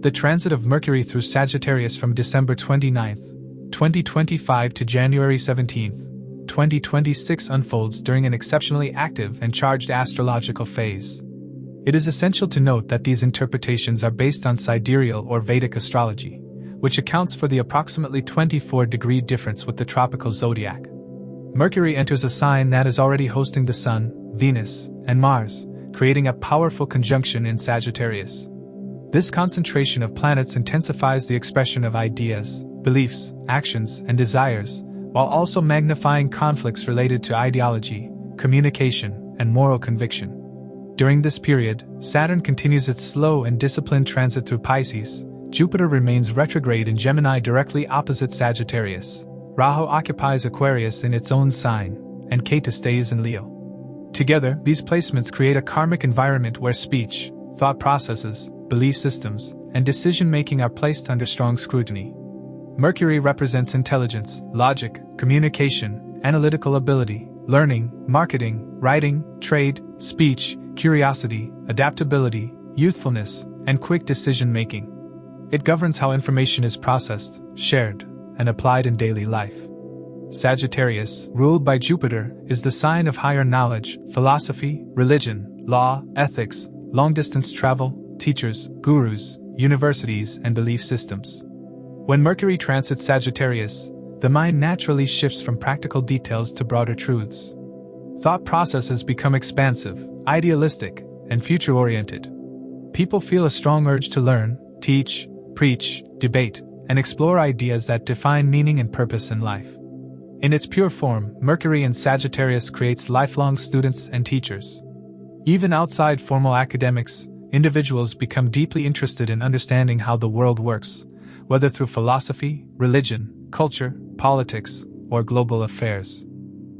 The transit of Mercury through Sagittarius from December 29, 2025 to January 17, 2026 unfolds during an exceptionally active and charged astrological phase. It is essential to note that these interpretations are based on Sidereal or Vedic Astrology, which accounts for the approximately 24-degree difference with the tropical zodiac. Mercury enters a sign that is already hosting the Sun, Venus, and Mars, creating a powerful conjunction in Sagittarius. This concentration of planets intensifies the expression of ideas, beliefs, actions, and desires, while also magnifying conflicts related to ideology, communication, and moral conviction. During this period, Saturn continues its slow and disciplined transit through Pisces, Jupiter remains retrograde in Gemini directly opposite Sagittarius, Rahu occupies Aquarius in its own sign, and Ketu stays in Leo. Together, these placements create a karmic environment where speech, thought processes, belief systems, and decision-making are placed under strong scrutiny. Mercury represents intelligence, logic, communication, analytical ability, learning, marketing, writing, trade, speech, curiosity, adaptability, youthfulness, and quick decision-making. It governs how information is processed, shared, and applied in daily life. Sagittarius, ruled by Jupiter, is the sign of higher knowledge, philosophy, religion, law, ethics, long-distance travel, teachers, gurus, universities, and belief systems. When Mercury transits Sagittarius, the mind naturally shifts from practical details to broader truths. Thought processes become expansive, idealistic, and future-oriented. People feel a strong urge to learn, teach, preach, debate, and explore ideas that define meaning and purpose in life. In its pure form, Mercury in Sagittarius creates lifelong students and teachers. Even outside formal academics, individuals become deeply interested in understanding how the world works, whether through philosophy, religion, culture, politics, or global affairs.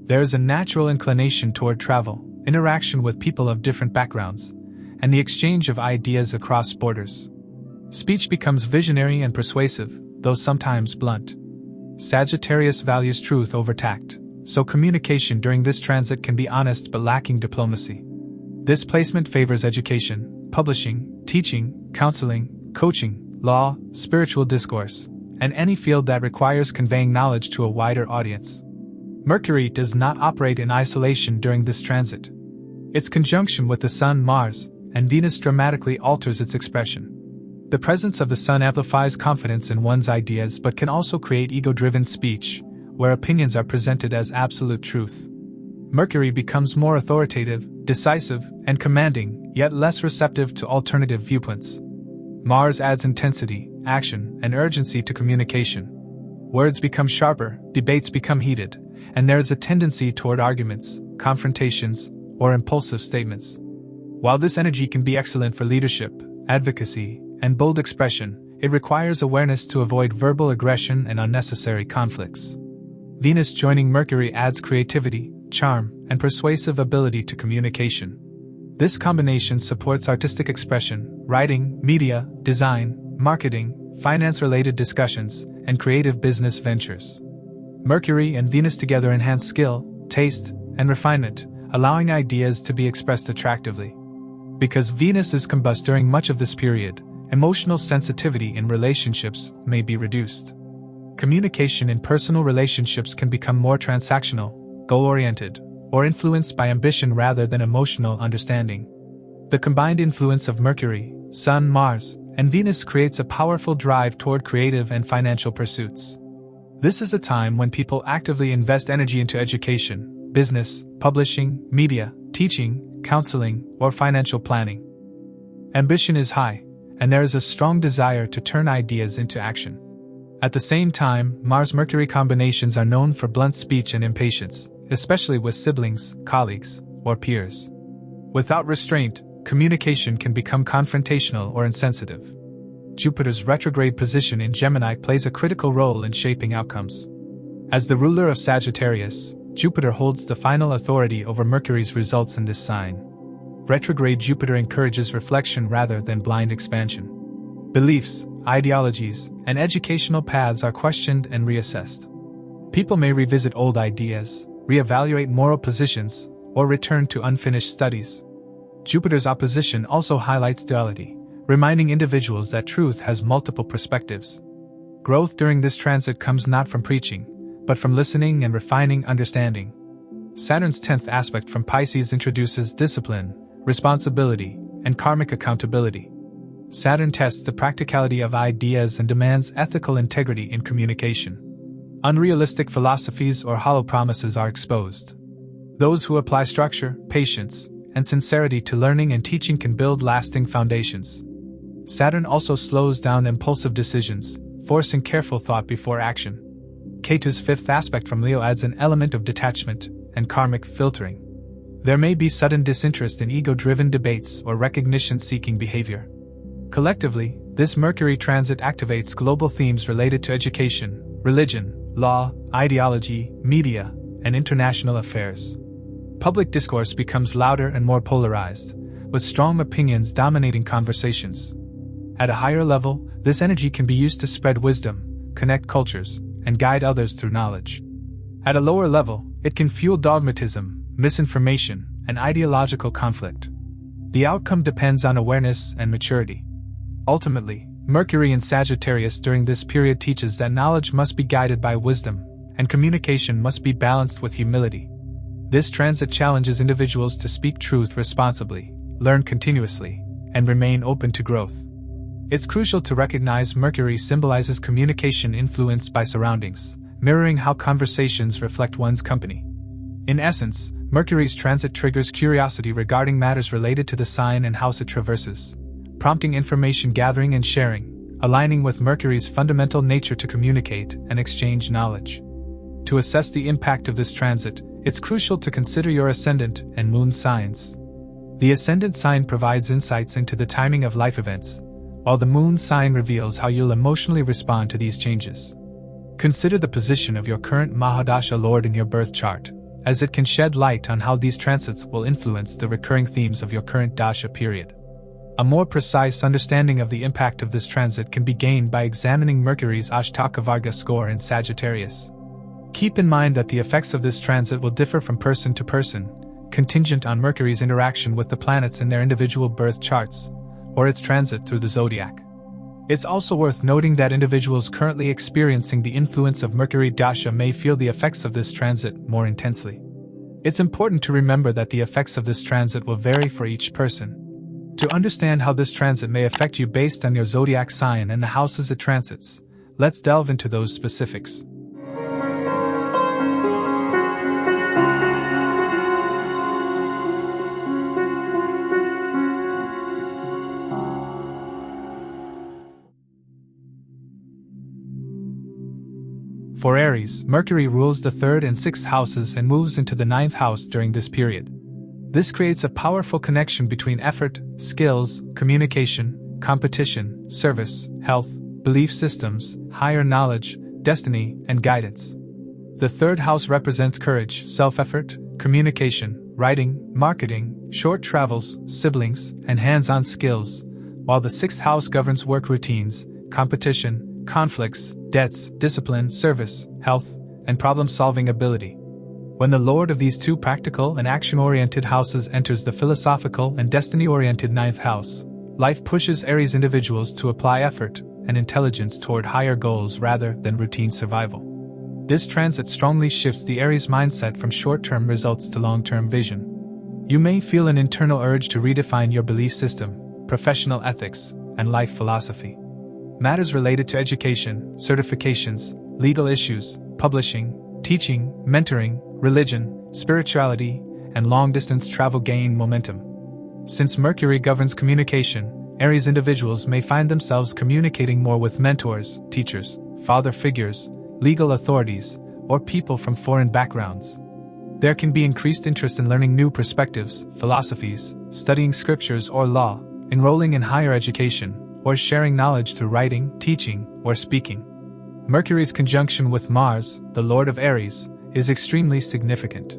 There is a natural inclination toward travel, interaction with people of different backgrounds, and the exchange of ideas across borders. Speech becomes visionary and persuasive, though sometimes blunt. Sagittarius values truth over tact, so communication during this transit can be honest but lacking diplomacy. This placement favors education, publishing, teaching, counseling, coaching, law, spiritual discourse, and any field that requires conveying knowledge to a wider audience. Mercury does not operate in isolation during this transit. Its conjunction with the Sun, Mars, and Venus dramatically alters its expression. The presence of the Sun amplifies confidence in one's ideas but can also create ego-driven speech, where opinions are presented as absolute truth. Mercury becomes more authoritative, decisive, and commanding, yet less receptive to alternative viewpoints. Mars adds intensity, action, and urgency to communication. Words become sharper, debates become heated, and there is a tendency toward arguments, confrontations, or impulsive statements. While this energy can be excellent for leadership, advocacy, and bold expression, it requires awareness to avoid verbal aggression and unnecessary conflicts. Venus joining Mercury adds creativity, charm, and persuasive ability to communication. This combination supports artistic expression, writing, media, design, marketing, finance-related discussions, and creative business ventures. Mercury and Venus together enhance skill, taste, and refinement, allowing ideas to be expressed attractively. Because Venus is combust during much of this period, emotional sensitivity in relationships may be reduced. Communication in personal relationships can become more transactional, goal-oriented, or influenced by ambition rather than emotional understanding. The combined influence of Mercury, Sun, Mars, and Venus creates a powerful drive toward creative and financial pursuits. This is a time when people actively invest energy into education, business, publishing, media, teaching, counseling, or financial planning. Ambition is high, and there is a strong desire to turn ideas into action. At the same time, Mars-Mercury combinations are known for blunt speech and impatience, especially with siblings, colleagues, or peers. Without restraint, communication can become confrontational or insensitive. Jupiter's retrograde position in Gemini plays a critical role in shaping outcomes. As the ruler of Sagittarius, Jupiter holds the final authority over Mercury's results in this sign. Retrograde Jupiter encourages reflection rather than blind expansion. Beliefs, ideologies, and educational paths are questioned and reassessed. People may revisit old ideas, reevaluate moral positions, or return to unfinished studies. Jupiter's opposition also highlights duality, reminding individuals that truth has multiple perspectives. Growth during this transit comes not from preaching, but from listening and refining understanding. Saturn's 10th aspect from Pisces introduces discipline, responsibility, and karmic accountability. Saturn tests the practicality of ideas and demands ethical integrity in communication. Unrealistic philosophies or hollow promises are exposed. Those who apply structure, patience, and sincerity to learning and teaching can build lasting foundations. Saturn also slows down impulsive decisions, forcing careful thought before action. Ketu's 5th aspect from Leo adds an element of detachment and karmic filtering. There may be sudden disinterest in ego-driven debates or recognition-seeking behavior. Collectively, this Mercury transit activates global themes related to education, religion, law, ideology, media, and international affairs. Public discourse becomes louder and more polarized, with strong opinions dominating conversations. At a higher level, this energy can be used to spread wisdom, connect cultures, and guide others through knowledge. At a lower level, it can fuel dogmatism, misinformation, and ideological conflict. The outcome depends on awareness and maturity. Ultimately, Mercury in Sagittarius during this period teaches that knowledge must be guided by wisdom, and communication must be balanced with humility. This transit challenges individuals to speak truth responsibly, learn continuously, and remain open to growth. It's crucial to recognize Mercury symbolizes communication influenced by surroundings, mirroring how conversations reflect one's company. In essence, Mercury's transit triggers curiosity regarding matters related to the sign and house it traverses, prompting information gathering and sharing, aligning with Mercury's fundamental nature to communicate and exchange knowledge. To assess the impact of this transit, it's crucial to consider your ascendant and moon signs. The ascendant sign provides insights into the timing of life events, while the moon sign reveals how you'll emotionally respond to these changes. Consider the position of your current Mahadasha Lord in your birth chart, as it can shed light on how these transits will influence the recurring themes of your current Dasha period. A more precise understanding of the impact of this transit can be gained by examining Mercury's Ashtaka score in Sagittarius. Keep in mind that the effects of this transit will differ from person to person, contingent on Mercury's interaction with the planets in their individual birth charts, or its transit through the zodiac. It's also worth noting that individuals currently experiencing the influence of Mercury Dasha may feel the effects of this transit more intensely. It's important to remember that the effects of this transit will vary for each person. To understand how this transit may affect you based on your zodiac sign and the houses it transits, let's delve into those specifics. For Aries, Mercury rules the 3rd and 6th houses and moves into the 9th house during this period. This creates a powerful connection between effort, skills, communication, competition, service, health, belief systems, higher knowledge, destiny, and guidance. The 3rd house represents courage, self-effort, communication, writing, marketing, short travels, siblings, and hands-on skills, while the 6th house governs work routines, competition, conflicts, debts, discipline, service, health, and problem-solving ability. When the lord of these two practical and action-oriented houses enters the philosophical and destiny-oriented 9th house, life pushes Aries individuals to apply effort and intelligence toward higher goals rather than routine survival. This transit strongly shifts the Aries mindset from short-term results to long-term vision. You may feel an internal urge to redefine your belief system, professional ethics, and life philosophy. Matters related to education, certifications, legal issues, publishing, teaching, mentoring, religion, spirituality, and long-distance travel gain momentum. Since Mercury governs communication, Aries individuals may find themselves communicating more with mentors, teachers, father figures, legal authorities, or people from foreign backgrounds. There can be increased interest in learning new perspectives, philosophies, studying scriptures or law, enrolling in higher education, or sharing knowledge through writing, teaching, or speaking. Mercury's conjunction with Mars, the Lord of Aries, is extremely significant.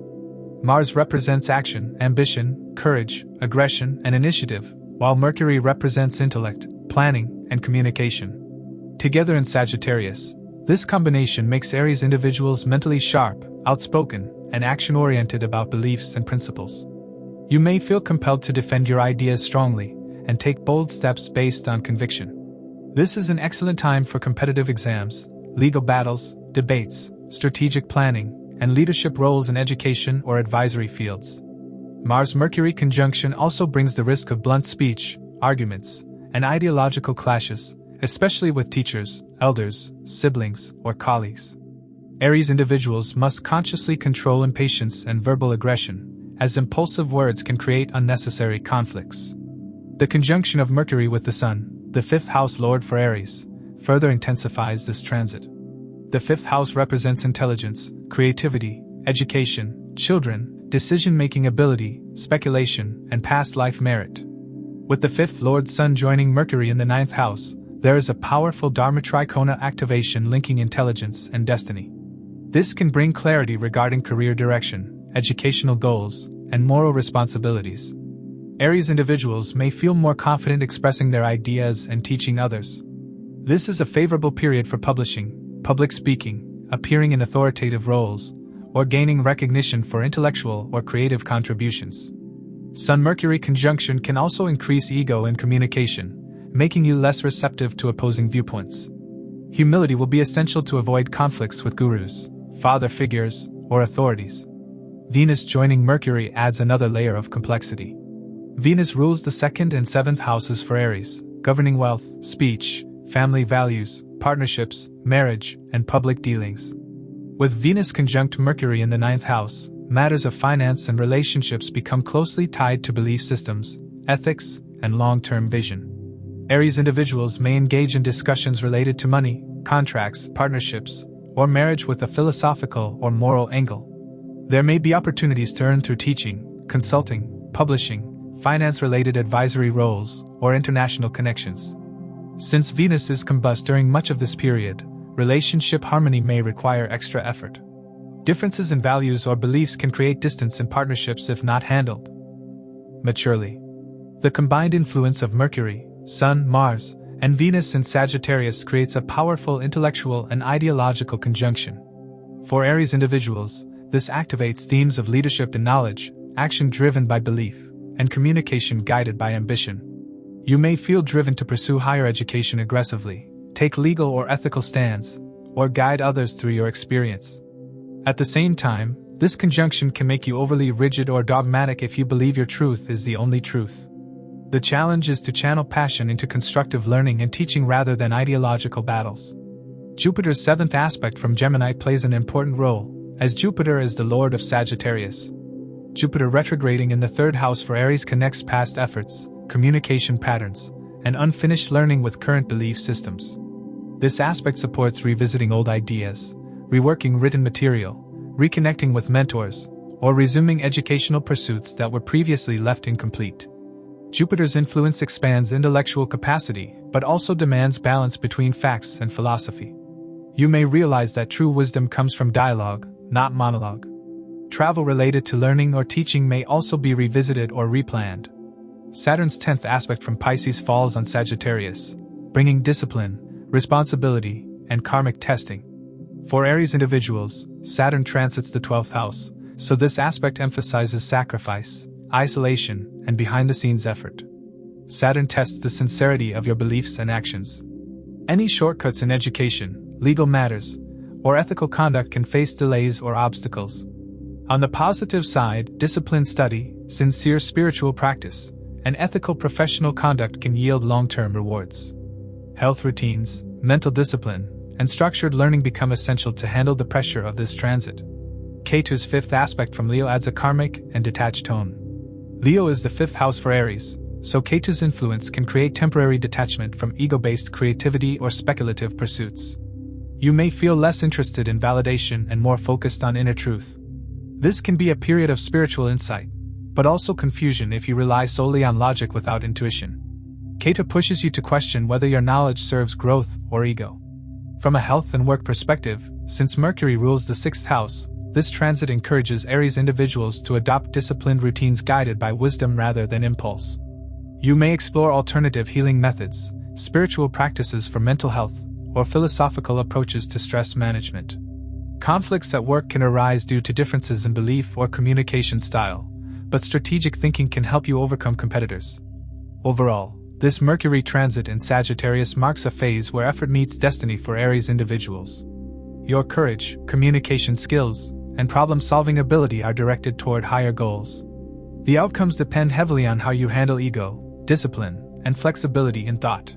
Mars represents action, ambition, courage, aggression, and initiative, while Mercury represents intellect, planning, and communication. Together in Sagittarius, this combination makes Aries individuals mentally sharp, outspoken, and action-oriented about beliefs and principles. You may feel compelled to defend your ideas strongly, and take bold steps based on conviction. This is an excellent time for competitive exams, legal battles, debates, strategic planning, and leadership roles in education or advisory fields. Mars-Mercury conjunction also brings the risk of blunt speech, arguments, and ideological clashes, especially with teachers, elders, siblings, or colleagues. Aries individuals must consciously control impatience and verbal aggression, as impulsive words can create unnecessary conflicts. The conjunction of Mercury with the Sun, the fifth house lord for Aries, further intensifies this transit. The fifth house represents intelligence, creativity, education, children, decision-making ability, speculation, and past life merit. With the fifth lord Sun joining Mercury in the ninth house, there is a powerful Dharma Trikona activation linking intelligence and destiny. This can bring clarity regarding career direction, educational goals, and moral responsibilities. Aries individuals may feel more confident expressing their ideas and teaching others. This is a favorable period for publishing, public speaking, appearing in authoritative roles, or gaining recognition for intellectual or creative contributions. Sun-Mercury conjunction can also increase ego in communication, making you less receptive to opposing viewpoints. Humility will be essential to avoid conflicts with gurus, father figures, or authorities. Venus joining Mercury adds another layer of complexity. Venus rules the second and seventh houses for Aries, governing wealth, speech, family values, partnerships, marriage, and public dealings. With Venus conjunct Mercury in the ninth house, matters of finance and relationships become closely tied to belief systems, ethics, and long-term vision. Aries individuals may engage in discussions related to money, contracts, partnerships, or marriage with a philosophical or moral angle. There may be opportunities to earn through teaching, consulting, publishing, finance-related advisory roles, or international connections. Since Venus is combust during much of this period, relationship harmony may require extra effort. Differences in values or beliefs can create distance in partnerships if not handled maturely. The combined influence of Mercury, Sun, Mars, and Venus in Sagittarius creates a powerful intellectual and ideological conjunction. For Aries individuals, this activates themes of leadership and knowledge, action driven by belief, and communication guided by ambition. You may feel driven to pursue higher education aggressively, take legal or ethical stands, or guide others through your experience. At the same time, this conjunction can make you overly rigid or dogmatic if you believe your truth is the only truth. The challenge is to channel passion into constructive learning and teaching rather than ideological battles. Jupiter's seventh aspect from Gemini plays an important role, as Jupiter is the lord of Sagittarius. Jupiter retrograding in the third house for Aries connects past efforts, communication patterns, and unfinished learning with current belief systems. This aspect supports revisiting old ideas, reworking written material, reconnecting with mentors, or resuming educational pursuits that were previously left incomplete. Jupiter's influence expands intellectual capacity, but also demands balance between facts and philosophy. You may realize that true wisdom comes from dialogue, not monologue. Travel related to learning or teaching may also be revisited or replanned. Saturn's 10th aspect from Pisces falls on Sagittarius, bringing discipline, responsibility, and karmic testing. For Aries individuals, Saturn transits the 12th house, so this aspect emphasizes sacrifice, isolation, and behind-the-scenes effort. Saturn tests the sincerity of your beliefs and actions. Any shortcuts in education, legal matters, or ethical conduct can face delays or obstacles. On the positive side, disciplined study, sincere spiritual practice, and ethical professional conduct can yield long-term rewards. Health routines, mental discipline, and structured learning become essential to handle the pressure of this transit. Ketu's fifth aspect from Leo adds a karmic and detached tone. Leo is the fifth house for Aries, so Ketu's influence can create temporary detachment from ego-based creativity or speculative pursuits. You may feel less interested in validation and more focused on inner truth. This can be a period of spiritual insight, but also confusion if you rely solely on logic without intuition. Ketu pushes you to question whether your knowledge serves growth or ego. From a health and work perspective, since Mercury rules the sixth house, this transit encourages Aries individuals to adopt disciplined routines guided by wisdom rather than impulse. You may explore alternative healing methods, spiritual practices for mental health, or philosophical approaches to stress management. Conflicts at work can arise due to differences in belief or communication style, but strategic thinking can help you overcome competitors. Overall, this Mercury transit in Sagittarius marks a phase where effort meets destiny for Aries individuals. Your courage, communication skills, and problem-solving ability are directed toward higher goals. The outcomes depend heavily on how you handle ego, discipline, and flexibility in thought.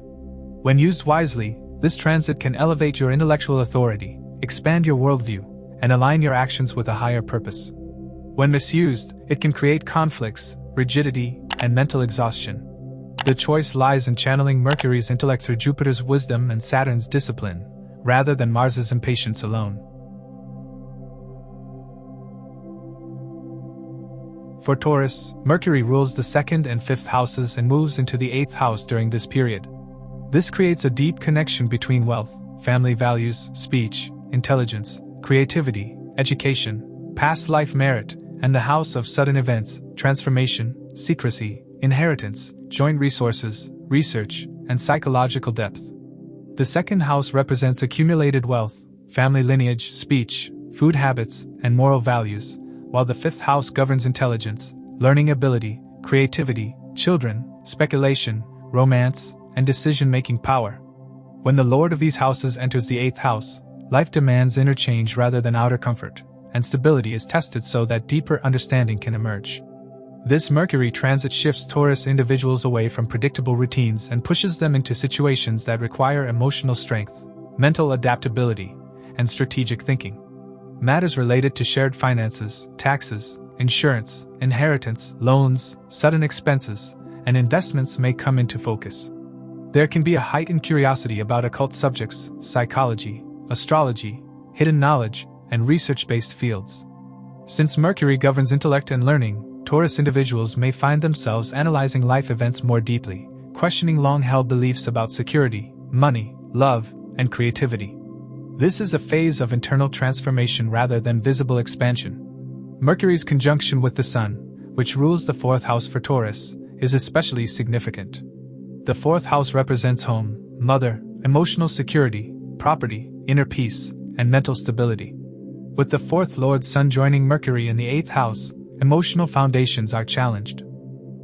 When used wisely, this transit can elevate your intellectual authority, expand your worldview, and align your actions with a higher purpose. When misused, it can create conflicts, rigidity, and mental exhaustion. The choice lies in channeling Mercury's intellect through Jupiter's wisdom and Saturn's discipline, rather than Mars's impatience alone. For Taurus, Mercury rules the 2nd and 5th houses and moves into the 8th house during this period. This creates a deep connection between wealth, family values, speech, intelligence, creativity, education, past life merit, and the house of sudden events, transformation, secrecy, inheritance, joint resources, research, and psychological depth. The 2nd house represents accumulated wealth, family lineage, speech, food habits, and moral values, while the 5th house governs intelligence, learning ability, creativity, children, speculation, romance, and decision-making power. When the lord of these houses enters the 8th house, life demands interchange rather than outer comfort, and stability is tested so that deeper understanding can emerge. This Mercury transit shifts Taurus individuals away from predictable routines and pushes them into situations that require emotional strength, mental adaptability, and strategic thinking. Matters related to shared finances, taxes, insurance, inheritance, loans, sudden expenses, and investments may come into focus. There can be a heightened curiosity about occult subjects, psychology, astrology, hidden knowledge, and research-based fields. Since Mercury governs intellect and learning, Taurus individuals may find themselves analyzing life events more deeply, questioning long-held beliefs about security, money, love, and creativity. This is a phase of internal transformation rather than visible expansion. Mercury's conjunction with the Sun, which rules the 4th house for Taurus, is especially significant. The 4th house represents home, mother, emotional security, property, inner peace, and mental stability. With the 4th Lord Sun joining Mercury in the 8th house, emotional foundations are challenged.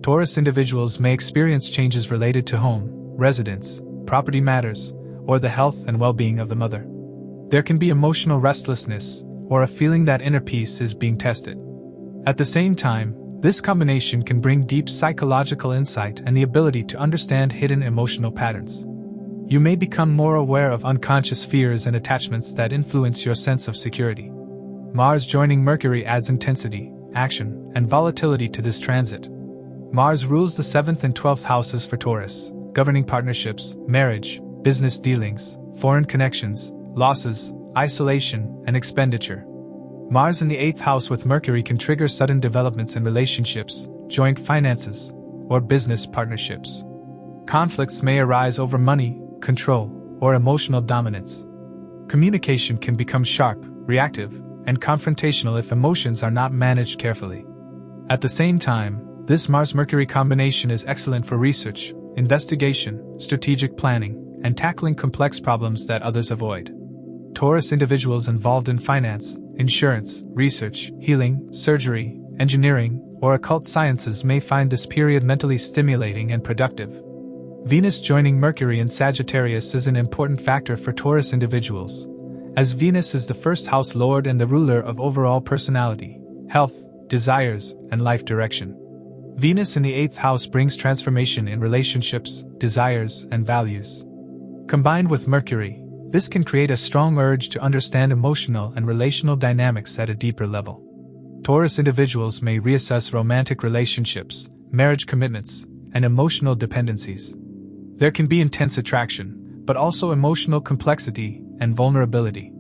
Taurus individuals may experience changes related to home, residence, property matters, or the health and well-being of the mother. There can be emotional restlessness, or a feeling that inner peace is being tested. At the same time, this combination can bring deep psychological insight and the ability to understand hidden emotional patterns. You may become more aware of unconscious fears and attachments that influence your sense of security. Mars joining Mercury adds intensity, action, and volatility to this transit. Mars rules the 7th and 12th houses for Taurus, governing partnerships, marriage, business dealings, foreign connections, losses, isolation, and expenditure. Mars in the 8th house with Mercury can trigger sudden developments in relationships, joint finances, or business partnerships. Conflicts may arise over money, control, or emotional dominance. Communication can become sharp, reactive, and confrontational if emotions are not managed carefully. At the same time, this Mars-Mercury combination is excellent for research, investigation, strategic planning, and tackling complex problems that others avoid. Taurus individuals involved in finance, insurance, research, healing, surgery, engineering, or occult sciences may find this period mentally stimulating and productive. Venus joining Mercury in Sagittarius is an important factor for Taurus individuals, as Venus is the 1st house lord and the ruler of overall personality, health, desires, and life direction. Venus in the 8th house brings transformation in relationships, desires, and values. Combined with Mercury, this can create a strong urge to understand emotional and relational dynamics at a deeper level. Taurus individuals may reassess romantic relationships, marriage commitments, and emotional dependencies. There can be intense attraction, but also emotional complexity and vulnerability.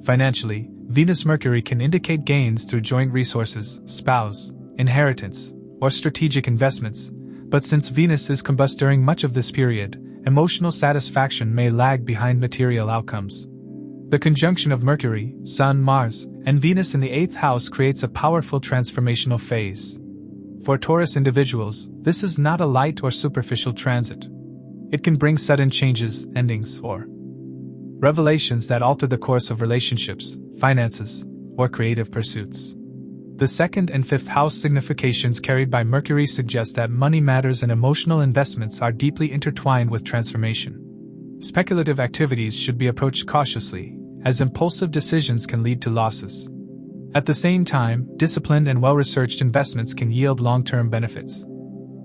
Financially, Venus-Mercury can indicate gains through joint resources, spouse, inheritance, or strategic investments, but since Venus is combust during much of this period, emotional satisfaction may lag behind material outcomes. The conjunction of Mercury, Sun, Mars, and Venus in the 8th house creates a powerful transformational phase. For Taurus individuals, this is not a light or superficial transit. It can bring sudden changes, endings, or revelations that alter the course of relationships, finances, or creative pursuits. The second and fifth house significations carried by Mercury suggest that money matters and emotional investments are deeply intertwined with transformation. Speculative activities should be approached cautiously, as impulsive decisions can lead to losses. At the same time, disciplined and well-researched investments can yield long-term benefits.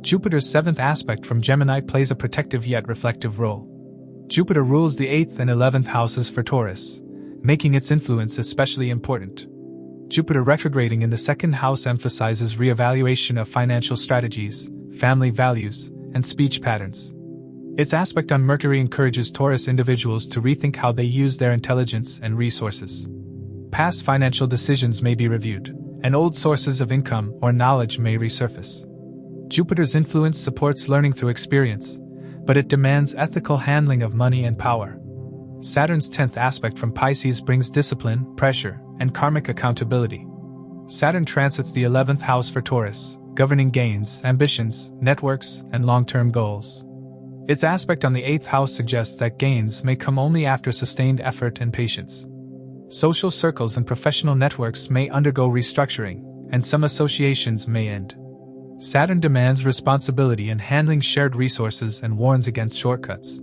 Jupiter's seventh aspect from Gemini plays a protective yet reflective role. Jupiter rules the 8th and 11th houses for Taurus, making its influence especially important. Jupiter retrograding in the second house emphasizes reevaluation of financial strategies, family values, and speech patterns. Its aspect on Mercury encourages Taurus individuals to rethink how they use their intelligence and resources. Past financial decisions may be reviewed, and old sources of income or knowledge may resurface. Jupiter's influence supports learning through experience, but it demands ethical handling of money and power. Saturn's 10th aspect from Pisces brings discipline, pressure, and karmic accountability. Saturn transits the 11th house for Taurus, governing gains, ambitions, networks, and long-term goals. Its aspect on the 8th house suggests that gains may come only after sustained effort and patience. Social circles and professional networks may undergo restructuring, and some associations may end. Saturn demands responsibility in handling shared resources and warns against shortcuts.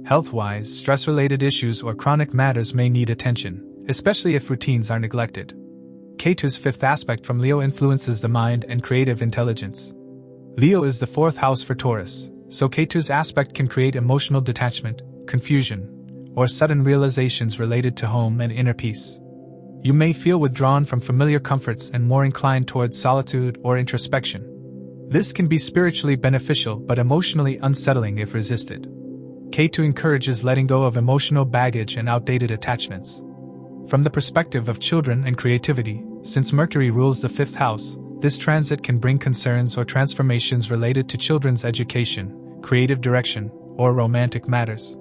Health-wise, stress-related issues or chronic matters may need attention, especially if routines are neglected. Ketu's 5th aspect from Leo influences the mind and creative intelligence. Leo is the 4th house for Taurus, so Ketu's aspect can create emotional detachment, confusion, or sudden realizations related to home and inner peace. You may feel withdrawn from familiar comforts and more inclined towards solitude or introspection. This can be spiritually beneficial but emotionally unsettling if resisted. Ketu encourages letting go of emotional baggage and outdated attachments. From the perspective of children and creativity, since Mercury rules the 5th house, this transit can bring concerns or transformations related to children's education, creative direction, or romantic matters.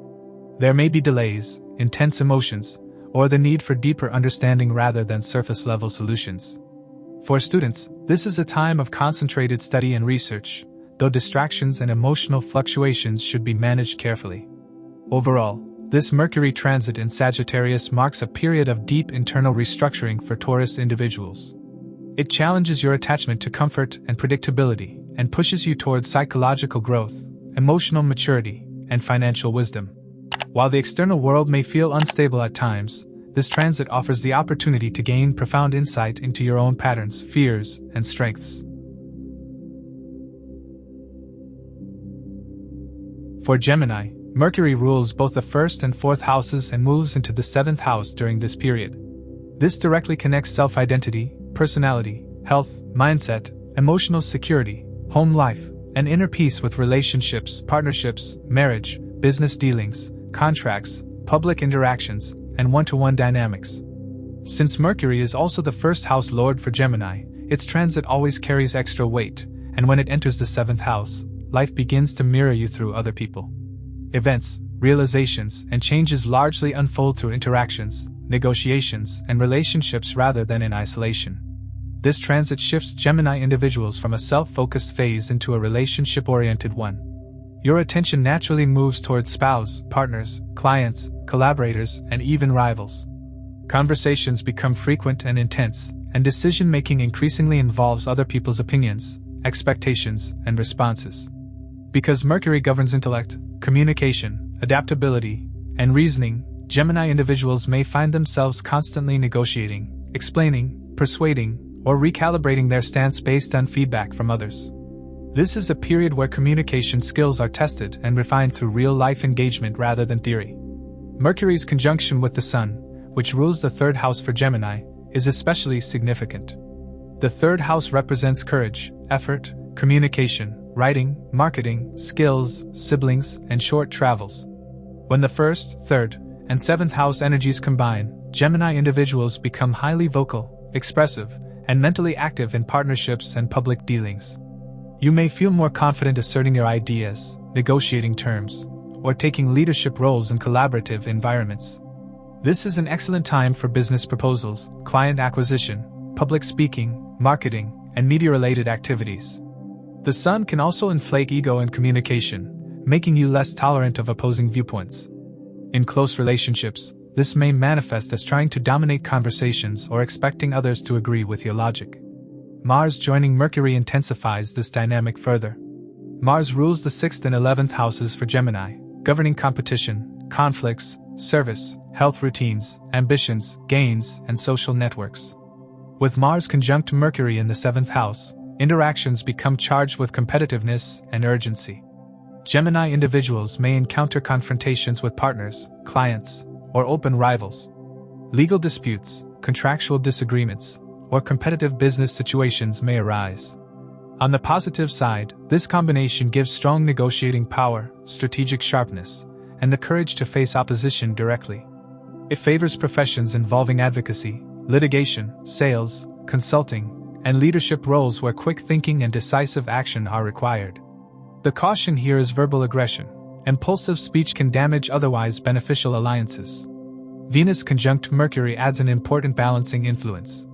There may be delays, intense emotions, or the need for deeper understanding rather than surface-level solutions. For students, this is a time of concentrated study and research, though distractions and emotional fluctuations should be managed carefully. Overall, this Mercury transit in Sagittarius marks a period of deep internal restructuring for Taurus individuals. It challenges your attachment to comfort and predictability, and pushes you towards psychological growth, emotional maturity, and financial wisdom. While the external world may feel unstable at times, this transit offers the opportunity to gain profound insight into your own patterns, fears, and strengths. For Gemini, Mercury rules both the 1st and 4th houses and moves into the 7th house during this period. This directly connects self-identity, personality, health, mindset, emotional security, home life, and inner peace with relationships, partnerships, marriage, business dealings, contracts, public interactions, and one-to-one dynamics. Since Mercury is also the 1st house lord for Gemini, its transit always carries extra weight, and when it enters the 7th house, life begins to mirror you through other people. Events, realizations, and changes largely unfold through interactions, negotiations, and relationships rather than in isolation. This transit shifts Gemini individuals from a self-focused phase into a relationship-oriented one. Your attention naturally moves towards spouse, partners, clients, collaborators, and even rivals. Conversations become frequent and intense, and decision-making increasingly involves other people's opinions, expectations, and responses. Because Mercury governs intellect, communication, adaptability, and reasoning, Gemini individuals may find themselves constantly negotiating, explaining, persuading, or recalibrating their stance based on feedback from others. This is a period where communication skills are tested and refined through real-life engagement rather than theory. Mercury's conjunction with the Sun, which rules the 3rd house for Gemini, is especially significant. The 3rd house represents courage, effort, communication, writing, marketing, skills, siblings, and short travels. When the 1st, 3rd, and 7th house energies combine, Gemini individuals become highly vocal, expressive, and mentally active in partnerships and public dealings. You may feel more confident asserting your ideas, negotiating terms, or taking leadership roles in collaborative environments. This is an excellent time for business proposals, client acquisition, public speaking, marketing, and media-related activities. The Sun can also inflate ego and communication, making you less tolerant of opposing viewpoints. In close relationships, this may manifest as trying to dominate conversations or expecting others to agree with your logic. Mars joining Mercury intensifies this dynamic further. Mars rules the 6th and 11th houses for Gemini, governing competition, conflicts, service, health routines, ambitions, gains, and social networks. With Mars conjunct Mercury in the 7th house, interactions become charged with competitiveness and urgency. Gemini individuals may encounter confrontations with partners, clients, or open rivals. Legal disputes, contractual disagreements, or competitive business situations may arise. On the positive side, this combination gives strong negotiating power, strategic sharpness, and the courage to face opposition directly. It favors professions involving advocacy, litigation, sales, consulting, and leadership roles where quick thinking and decisive action are required. The caution here is verbal aggression. Impulsive speech can damage otherwise beneficial alliances. Venus conjunct Mercury adds an important balancing influence.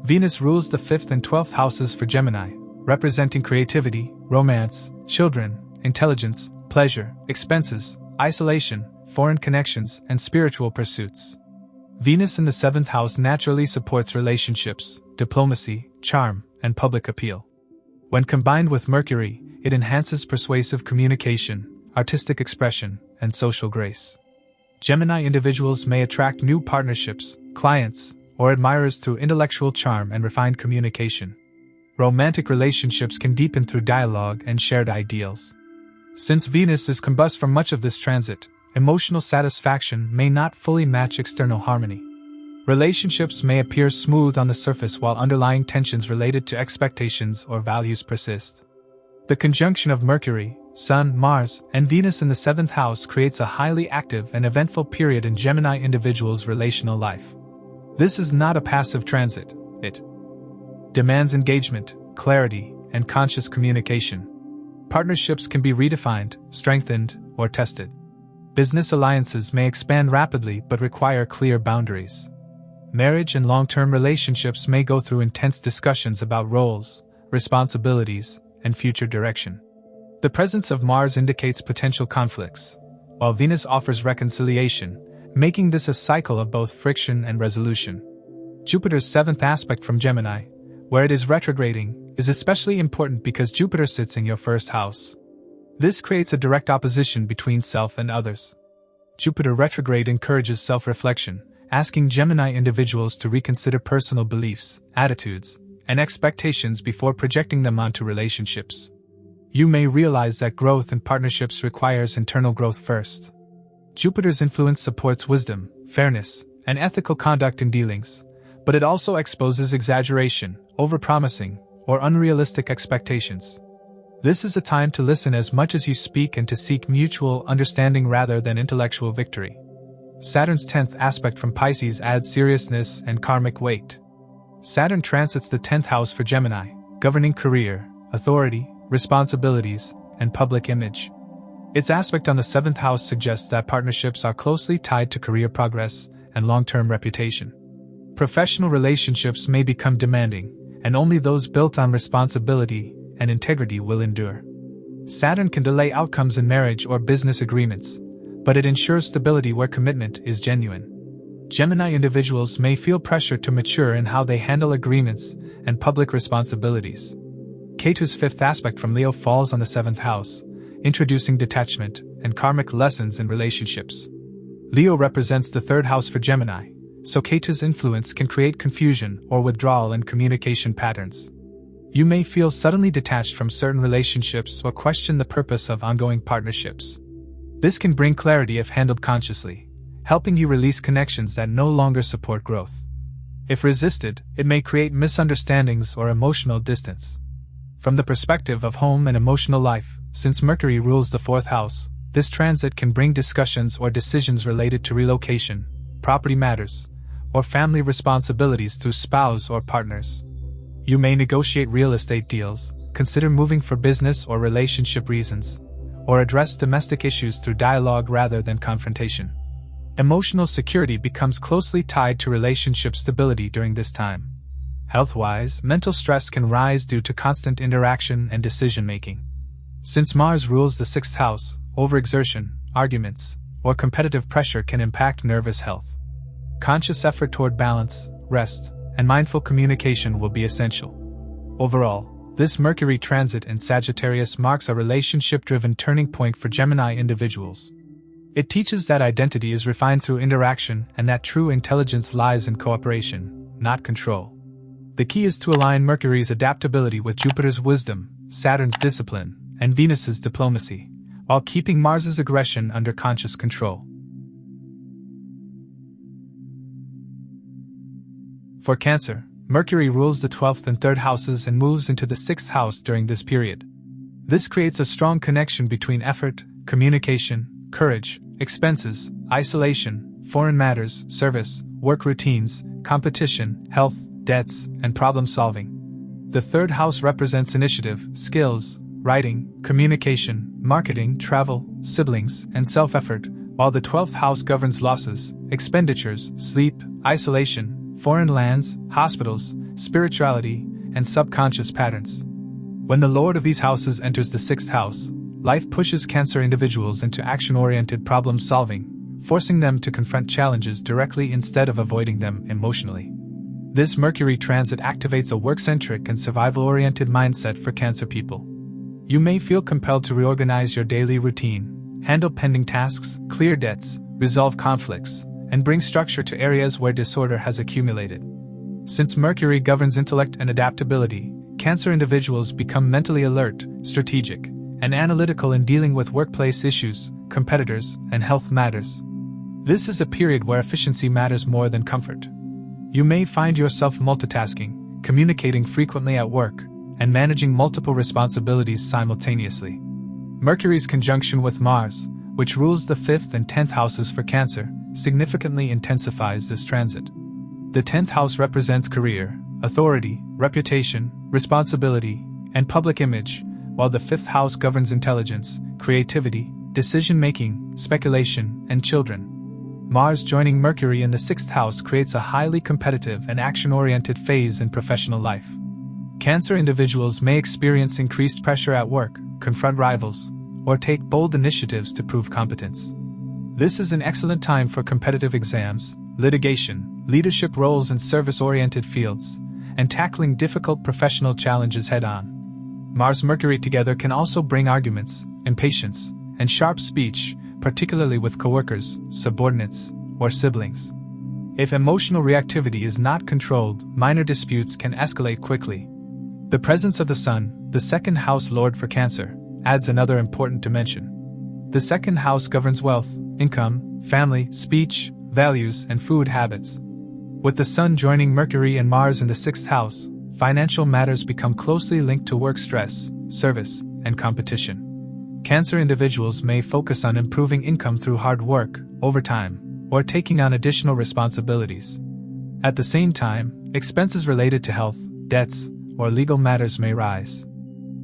Venus rules the 5th and 12th houses for Gemini, representing creativity, romance, children, intelligence, pleasure, expenses, isolation, foreign connections, and spiritual pursuits. Venus in the 7th house naturally supports relationships, diplomacy, charm, and public appeal. When combined with Mercury, it enhances persuasive communication, artistic expression, and social grace. Gemini individuals may attract new partnerships, clients, or admirers through intellectual charm and refined communication. Romantic relationships can deepen through dialogue and shared ideals. Since Venus is combust from much of this transit, emotional satisfaction may not fully match external harmony. Relationships may appear smooth on the surface while underlying tensions related to expectations or values persist. The conjunction of Mercury, Sun, Mars, and Venus in the 7th house creates a highly active and eventful period in Gemini individuals' relational life. This is not a passive transit. It demands engagement, clarity, and conscious communication. Partnerships can be redefined, strengthened, or tested. Business alliances may expand rapidly but require clear boundaries. Marriage and long-term relationships may go through intense discussions about roles, responsibilities, and future direction. The presence of Mars indicates potential conflicts, while Venus offers reconciliation, making this a cycle of both friction and resolution. Jupiter's 7th aspect from Gemini, where it is retrograding, is especially important because Jupiter sits in your 1st house. This creates a direct opposition between self and others. Jupiter retrograde encourages self-reflection, asking Gemini individuals to reconsider personal beliefs, attitudes, and expectations before projecting them onto relationships. You may realize that growth in partnerships requires internal growth first. Jupiter's influence supports wisdom, fairness, and ethical conduct in dealings, but it also exposes exaggeration, overpromising, or unrealistic expectations. This is a time to listen as much as you speak and to seek mutual understanding rather than intellectual victory. Saturn's 10th aspect from Pisces adds seriousness and karmic weight. Saturn transits the 10th house for Gemini, governing career, authority, responsibilities, and public image. Its aspect on the 7th house suggests that partnerships are closely tied to career progress and long-term reputation. Professional relationships may become demanding, and only those built on responsibility and integrity will endure. Saturn can delay outcomes in marriage or business agreements, but it ensures stability where commitment is genuine. Gemini individuals may feel pressure to mature in how they handle agreements and public responsibilities. Ketu's 5th aspect from Leo falls on the 7th house, introducing detachment and karmic lessons in relationships. Leo represents the 3rd house for Gemini, so Ketu's influence can create confusion or withdrawal in communication patterns. You may feel suddenly detached from certain relationships or question the purpose of ongoing partnerships. This can bring clarity if handled consciously, helping you release connections that no longer support growth. If resisted, it may create misunderstandings or emotional distance. From the perspective of home and emotional life, since Mercury rules the 4th house, this transit can bring discussions or decisions related to relocation, property matters, or family responsibilities through spouse or partners. You may negotiate real estate deals, consider moving for business or relationship reasons, or address domestic issues through dialogue rather than confrontation. Emotional security becomes closely tied to relationship stability during this time. Health-wise, mental stress can rise due to constant interaction and decision-making. Since Mars rules the 6th house, overexertion, arguments, or competitive pressure can impact nervous health. Conscious effort toward balance, rest, and mindful communication will be essential. Overall, this Mercury transit in Sagittarius marks a relationship-driven turning point for Gemini individuals. It teaches that identity is refined through interaction and that true intelligence lies in cooperation, not control. The key is to align Mercury's adaptability with Jupiter's wisdom, Saturn's discipline, and Venus's diplomacy, while keeping Mars's aggression under conscious control. For Cancer, Mercury rules the 12th and 3rd houses and moves into the 6th house during this period. This creates a strong connection between effort, communication, courage, expenses, isolation, foreign matters, service, work routines, competition, health, debts, and problem solving. The 3rd house represents initiative, skills, writing, communication, marketing, travel, siblings, and self-effort, while the 12th house governs losses, expenditures, sleep, isolation, foreign lands, hospitals, spirituality, and subconscious patterns. When the Lord of these houses enters the 6th house, life pushes Cancer individuals into action-oriented problem-solving, forcing them to confront challenges directly instead of avoiding them emotionally. This Mercury transit activates a work-centric and survival-oriented mindset for Cancer people. You may feel compelled to reorganize your daily routine, handle pending tasks, clear debts, resolve conflicts, and bring structure to areas where disorder has accumulated. Since Mercury governs intellect and adaptability, Cancer individuals become mentally alert, strategic, and analytical in dealing with workplace issues, competitors, and health matters. This is a period where efficiency matters more than comfort. You may find yourself multitasking, communicating frequently at work, and managing multiple responsibilities simultaneously. Mercury's conjunction with Mars, which rules the 5th and 10th houses for Cancer, significantly intensifies this transit. The 10th house represents career, authority, reputation, responsibility, and public image, while the 5th house governs intelligence, creativity, decision-making, speculation, and children. Mars joining Mercury in the 6th house creates a highly competitive and action-oriented phase in professional life. Cancer individuals may experience increased pressure at work, confront rivals, or take bold initiatives to prove competence. This is an excellent time for competitive exams, litigation, leadership roles in service-oriented fields, and tackling difficult professional challenges head-on. Mars-Mercury together can also bring arguments, impatience, and sharp speech, particularly with coworkers, subordinates, or siblings. If emotional reactivity is not controlled, minor disputes can escalate quickly. The presence of the Sun, the 2nd house lord for Cancer, adds another important dimension. The 2nd house governs wealth, income, family, speech, values, and food habits. With the Sun joining Mercury and Mars in the 6th house, financial matters become closely linked to work stress, service, and competition. Cancer individuals may focus on improving income through hard work, overtime, or taking on additional responsibilities. At the same time, expenses related to health, debts, or legal matters may rise.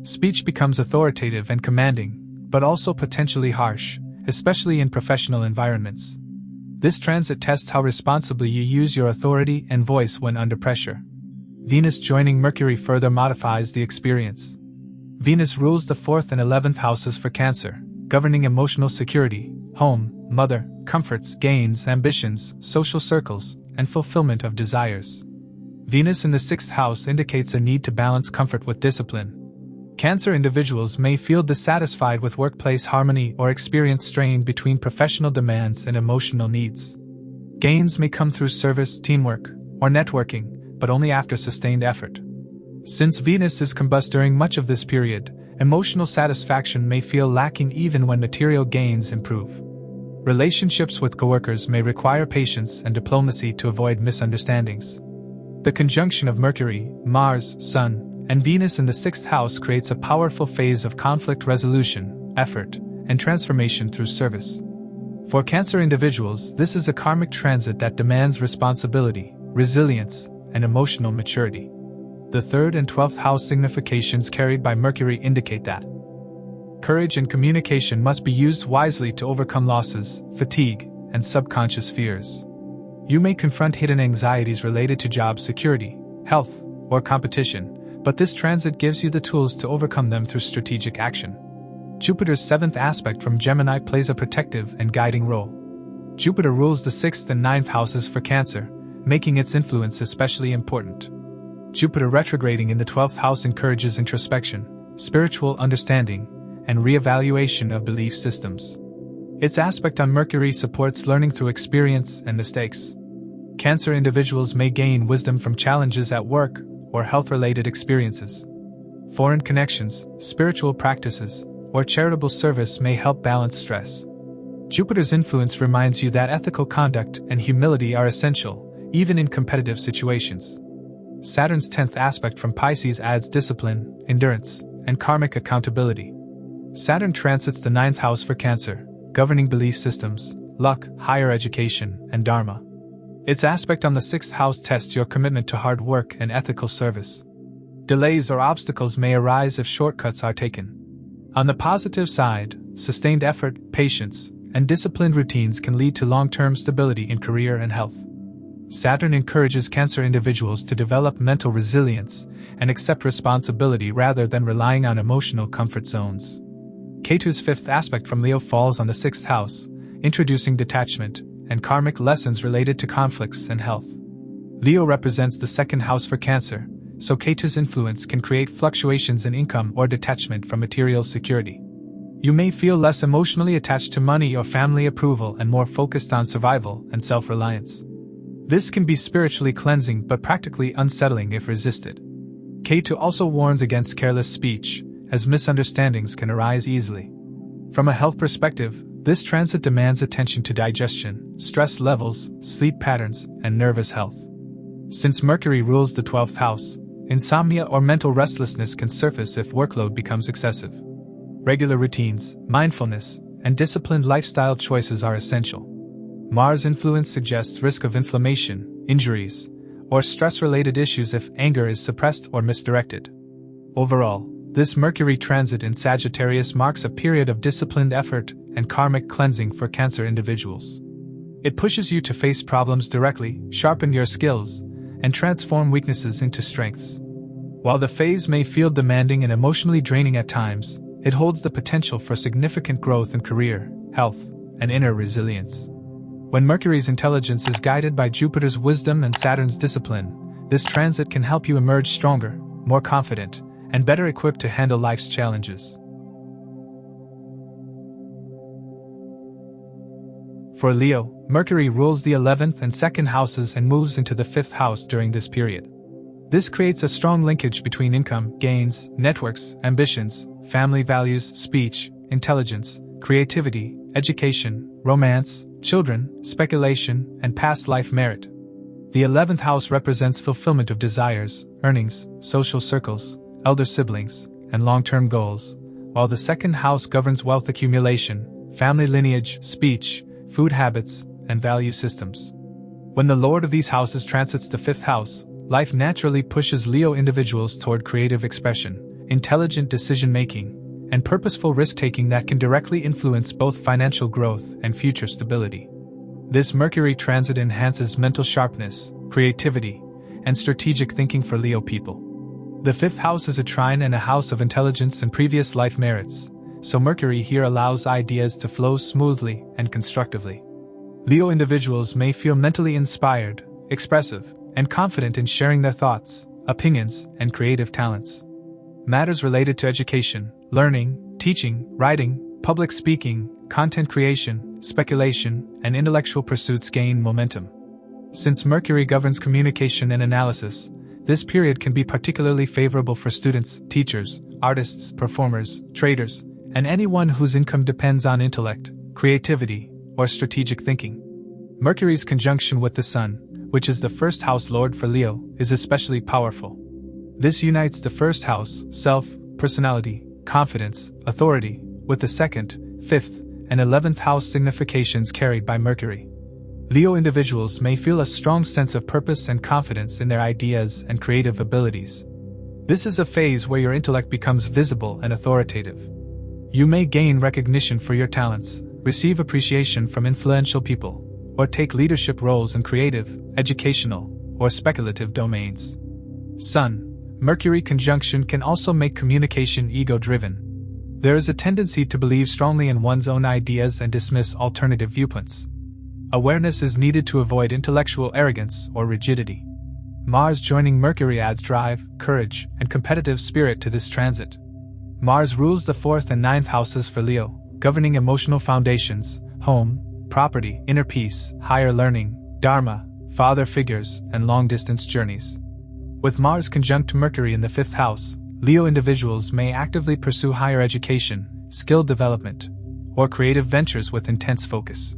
Speech becomes authoritative and commanding, but also potentially harsh, especially in professional environments. This transit tests how responsibly you use your authority and voice when under pressure. Venus joining Mercury further modifies the experience. Venus rules the 4th and 11th houses for Cancer, governing emotional security, home, mother, comforts, gains, ambitions, social circles, and fulfillment of desires. Venus in the 6th house indicates a need to balance comfort with discipline. Cancer individuals may feel dissatisfied with workplace harmony or experience strain between professional demands and emotional needs. Gains may come through service, teamwork, or networking, but only after sustained effort. Since Venus is combust during much of this period, emotional satisfaction may feel lacking even when material gains improve. Relationships with coworkers may require patience and diplomacy to avoid misunderstandings. The conjunction of Mercury, Mars, Sun, and Venus in the 6th house creates a powerful phase of conflict resolution, effort, and transformation through service. For Cancer individuals, this is a karmic transit that demands responsibility, resilience, and emotional maturity. The 3rd and 12th house significations carried by Mercury indicate that courage and communication must be used wisely to overcome losses, fatigue, and subconscious fears. You may confront hidden anxieties related to job security, health, or competition, but this transit gives you the tools to overcome them through strategic action. Jupiter's 7th aspect from Gemini plays a protective and guiding role. Jupiter rules the 6th and 9th houses for Cancer, making its influence especially important. Jupiter retrograding in the 12th house encourages introspection, spiritual understanding, and re-evaluation of belief systems. Its aspect on Mercury supports learning through experience and mistakes. Cancer individuals may gain wisdom from challenges at work or health-related experiences. Foreign connections, spiritual practices, or charitable service may help balance stress. Jupiter's influence reminds you that ethical conduct and humility are essential, even in competitive situations. Saturn's 10th aspect from Pisces adds discipline, endurance, and karmic accountability. Saturn transits the 9th house for Cancer, governing belief systems, luck, higher education, and dharma. Its aspect on the 6th house tests your commitment to hard work and ethical service. Delays or obstacles may arise if shortcuts are taken. On the positive side, sustained effort, patience, and disciplined routines can lead to long-term stability in career and health. Saturn encourages Cancer individuals to develop mental resilience and accept responsibility rather than relying on emotional comfort zones. Ketu's 5th aspect from Leo falls on the 6th house, introducing detachment and karmic lessons related to conflicts and health. Leo represents the 2nd house for Cancer, so Ketu's influence can create fluctuations in income or detachment from material security. You may feel less emotionally attached to money or family approval and more focused on survival and self-reliance. This can be spiritually cleansing but practically unsettling if resisted. Ketu also warns against careless speech, as misunderstandings can arise easily. From a health perspective, this transit demands attention to digestion, stress levels, sleep patterns, and nervous health. Since Mercury rules the 12th house, insomnia or mental restlessness can surface if workload becomes excessive. Regular routines, mindfulness, and disciplined lifestyle choices are essential. Mars' influence suggests risk of inflammation, injuries, or stress-related issues if anger is suppressed or misdirected. Overall, this Mercury transit in Sagittarius marks a period of disciplined effort and karmic cleansing for Cancer individuals. It pushes you to face problems directly, sharpen your skills, and transform weaknesses into strengths. While the phase may feel demanding and emotionally draining at times, it holds the potential for significant growth in career, health, and inner resilience. When Mercury's intelligence is guided by Jupiter's wisdom and Saturn's discipline, this transit can help you emerge stronger, more confident, and better equipped to handle life's challenges. For Leo, Mercury rules the 11th and 2nd houses and moves into the 5th house during this period. This creates a strong linkage between income, gains, networks, ambitions, family values, speech, intelligence, creativity, education, romance, children, speculation, and past life merit. The 11th house represents fulfillment of desires, earnings, social circles, elder siblings, and long-term goals, while the 2nd house governs wealth accumulation, family lineage, speech, food habits, and value systems. When the Lord of these houses transits the 5th house, life naturally pushes Leo individuals toward creative expression, intelligent decision-making, and purposeful risk-taking that can directly influence both financial growth and future stability. This Mercury transit enhances mental sharpness, creativity, and strategic thinking for Leo people. The 5th house is a trine and a house of intelligence and previous life merits, so Mercury here allows ideas to flow smoothly and constructively. Leo individuals may feel mentally inspired, expressive, and confident in sharing their thoughts, opinions, and creative talents. Matters related to education, learning, teaching, writing, public speaking, content creation, speculation, and intellectual pursuits gain momentum. Since Mercury governs communication and analysis, this period can be particularly favorable for students, teachers, artists, performers, traders, and anyone whose income depends on intellect, creativity, or strategic thinking. Mercury's conjunction with the Sun, which is the 1st house lord for Leo, is especially powerful. This unites the 1st house, self, personality, confidence, authority, with the 2nd, 5th, and 11th house significations carried by Mercury. Leo individuals may feel a strong sense of purpose and confidence in their ideas and creative abilities. This is a phase where your intellect becomes visible and authoritative. You may gain recognition for your talents, receive appreciation from influential people, or take leadership roles in creative, educational, or speculative domains. Sun, Mercury conjunction can also make communication ego-driven. There is a tendency to believe strongly in one's own ideas and dismiss alternative viewpoints. Awareness is needed to avoid intellectual arrogance or rigidity. Mars joining Mercury adds drive, courage, and competitive spirit to this transit. Mars rules the 4th and 9th houses for Leo, governing emotional foundations, home, property, inner peace, higher learning, dharma, father figures, and long-distance journeys. With Mars conjunct Mercury in the 5th house, Leo individuals may actively pursue higher education, skill development, or creative ventures with intense focus.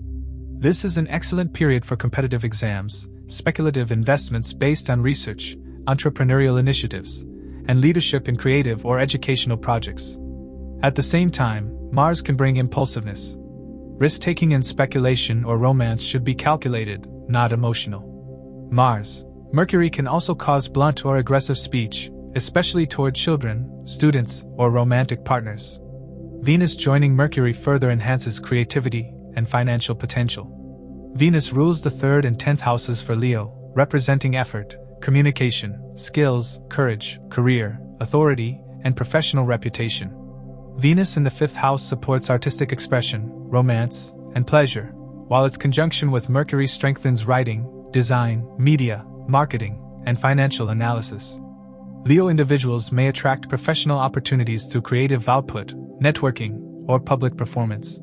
This is an excellent period for competitive exams, speculative investments based on research, entrepreneurial initiatives, and leadership in creative or educational projects. At the same time, Mars can bring impulsiveness. Risk-taking and speculation or romance should be calculated, not emotional. Mercury can also cause blunt or aggressive speech, especially toward children, students, or romantic partners. Venus joining Mercury further enhances creativity and financial potential. Venus rules the 3rd and 10th houses for Leo, representing effort, communication, skills, courage, career, authority, and professional reputation. Venus in the 5th house supports artistic expression, romance, and pleasure, while its conjunction with Mercury strengthens writing, design, media, marketing, and financial analysis. Leo individuals may attract professional opportunities through creative output, networking, or public performance.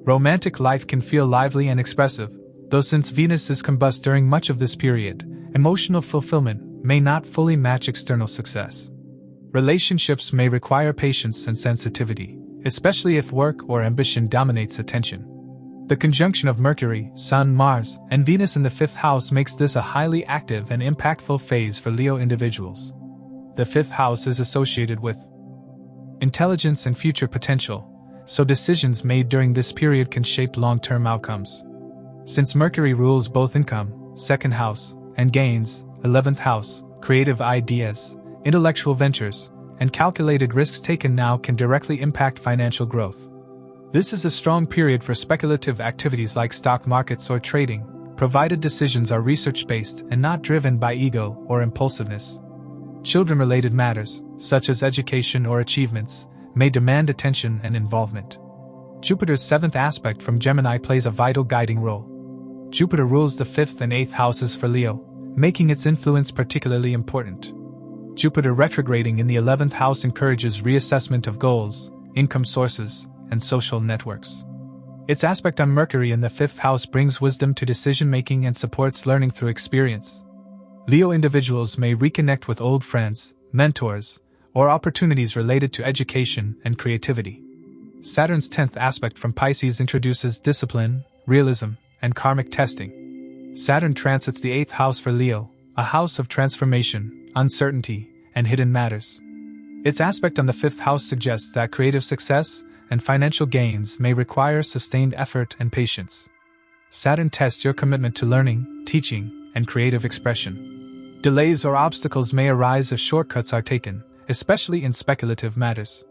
Romantic life can feel lively and expressive, though since Venus is combust during much of this period, emotional fulfillment may not fully match external success. Relationships may require patience and sensitivity, especially if work or ambition dominates attention. The conjunction of Mercury, Sun, Mars, and Venus in the 5th house makes this a highly active and impactful phase for Leo individuals. The 5th house is associated with intelligence and future potential, so decisions made during this period can shape long-term outcomes. Since Mercury rules both income, 2nd house, and gains, 11th house, creative ideas, intellectual ventures, and calculated risks taken now can directly impact financial growth. This is a strong period for speculative activities like stock markets or trading, provided decisions are research-based and not driven by ego or impulsiveness. Children-related matters, such as education or achievements, may demand attention and involvement. Jupiter's 7th aspect from Gemini plays a vital guiding role. Jupiter rules the 5th and 8th houses for Leo, making its influence particularly important. Jupiter retrograding in the 11th house encourages reassessment of goals, income sources, and social networks. Its aspect on Mercury in the 5th house brings wisdom to decision-making and supports learning through experience. Leo individuals may reconnect with old friends, mentors, or opportunities related to education and creativity. Saturn's 10th aspect from Pisces introduces discipline, realism, and karmic testing. Saturn transits the 8th house for Leo, a house of transformation, uncertainty, and hidden matters. Its aspect on the 5th house suggests that creative success and financial gains may require sustained effort and patience. Saturn tests your commitment to learning, teaching, and creative expression. Delays or obstacles may arise if shortcuts are taken, especially in speculative matters.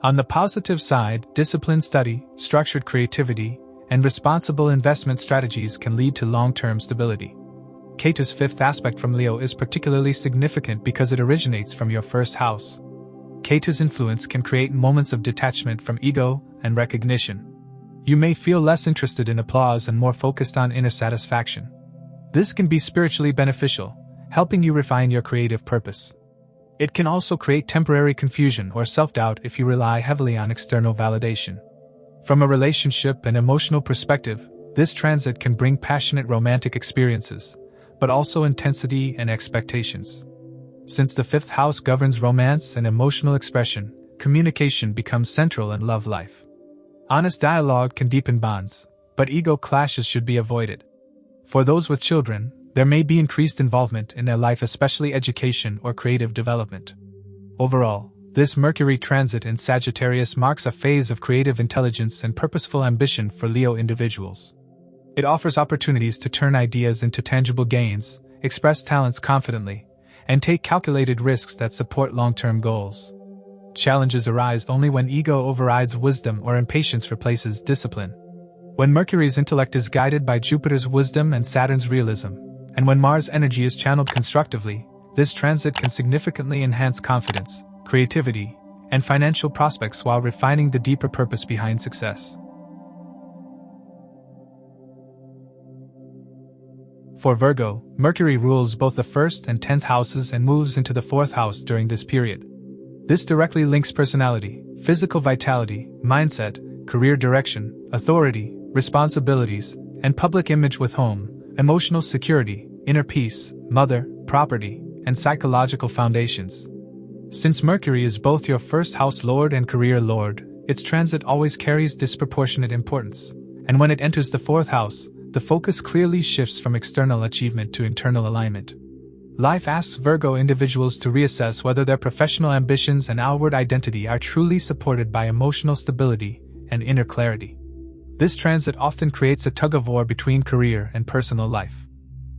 On the positive side, disciplined study, structured creativity, and responsible investment strategies can lead to long-term stability. Ketu's 5th aspect from Leo is particularly significant because it originates from your 1st house. Ketu's influence can create moments of detachment from ego and recognition. You may feel less interested in applause and more focused on inner satisfaction. This can be spiritually beneficial, helping you refine your creative purpose. It can also create temporary confusion or self-doubt if you rely heavily on external validation. From a relationship and emotional perspective, this transit can bring passionate romantic experiences, but also intensity and expectations. Since the 5th house governs romance and emotional expression, communication becomes central in love life. Honest dialogue can deepen bonds, but ego clashes should be avoided. For those with children, there may be increased involvement in their life, especially education or creative development. Overall, this Mercury transit in Sagittarius marks a phase of creative intelligence and purposeful ambition for Leo individuals. It offers opportunities to turn ideas into tangible gains, express talents confidently, and take calculated risks that support long-term goals. Challenges arise only when ego overrides wisdom or impatience replaces discipline. When Mercury's intellect is guided by Jupiter's wisdom and Saturn's realism, and when Mars' energy is channeled constructively, this transit can significantly enhance confidence, creativity, and financial prospects while refining the deeper purpose behind success. For Virgo, Mercury rules both the 1st and 10th houses and moves into the 4th house during this period. This directly links personality, physical vitality, mindset, career direction, authority, responsibilities, and public image with home, emotional security, inner peace, mother, property, and psychological foundations. Since Mercury is both your 1st house lord and career lord, its transit always carries disproportionate importance, and when it enters the 4th house, the focus clearly shifts from external achievement to internal alignment. Life asks Virgo individuals to reassess whether their professional ambitions and outward identity are truly supported by emotional stability and inner clarity. This transit often creates a tug-of-war between career and personal life.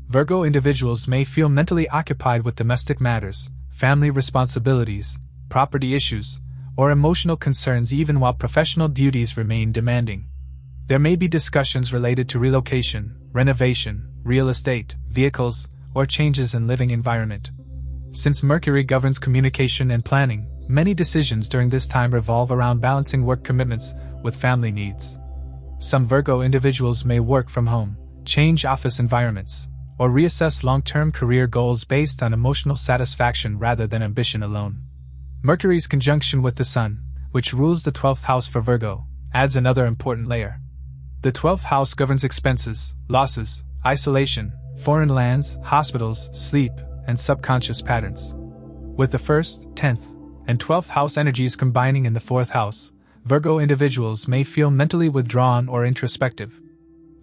Virgo individuals may feel mentally occupied with domestic matters, family responsibilities, property issues, or emotional concerns even while professional duties remain demanding. There may be discussions related to relocation, renovation, real estate, vehicles, or changes in living environment. Since Mercury governs communication and planning, many decisions during this time revolve around balancing work commitments with family needs. Some Virgo individuals may work from home, change office environments, or reassess long-term career goals based on emotional satisfaction rather than ambition alone. Mercury's conjunction with the Sun, which rules the 12th house for Virgo, adds another important layer. The 12th house governs expenses, losses, isolation, foreign lands, hospitals, sleep, and subconscious patterns. With the 1st, 10th, and 12th house energies combining in the 4th house, Virgo individuals may feel mentally withdrawn or introspective.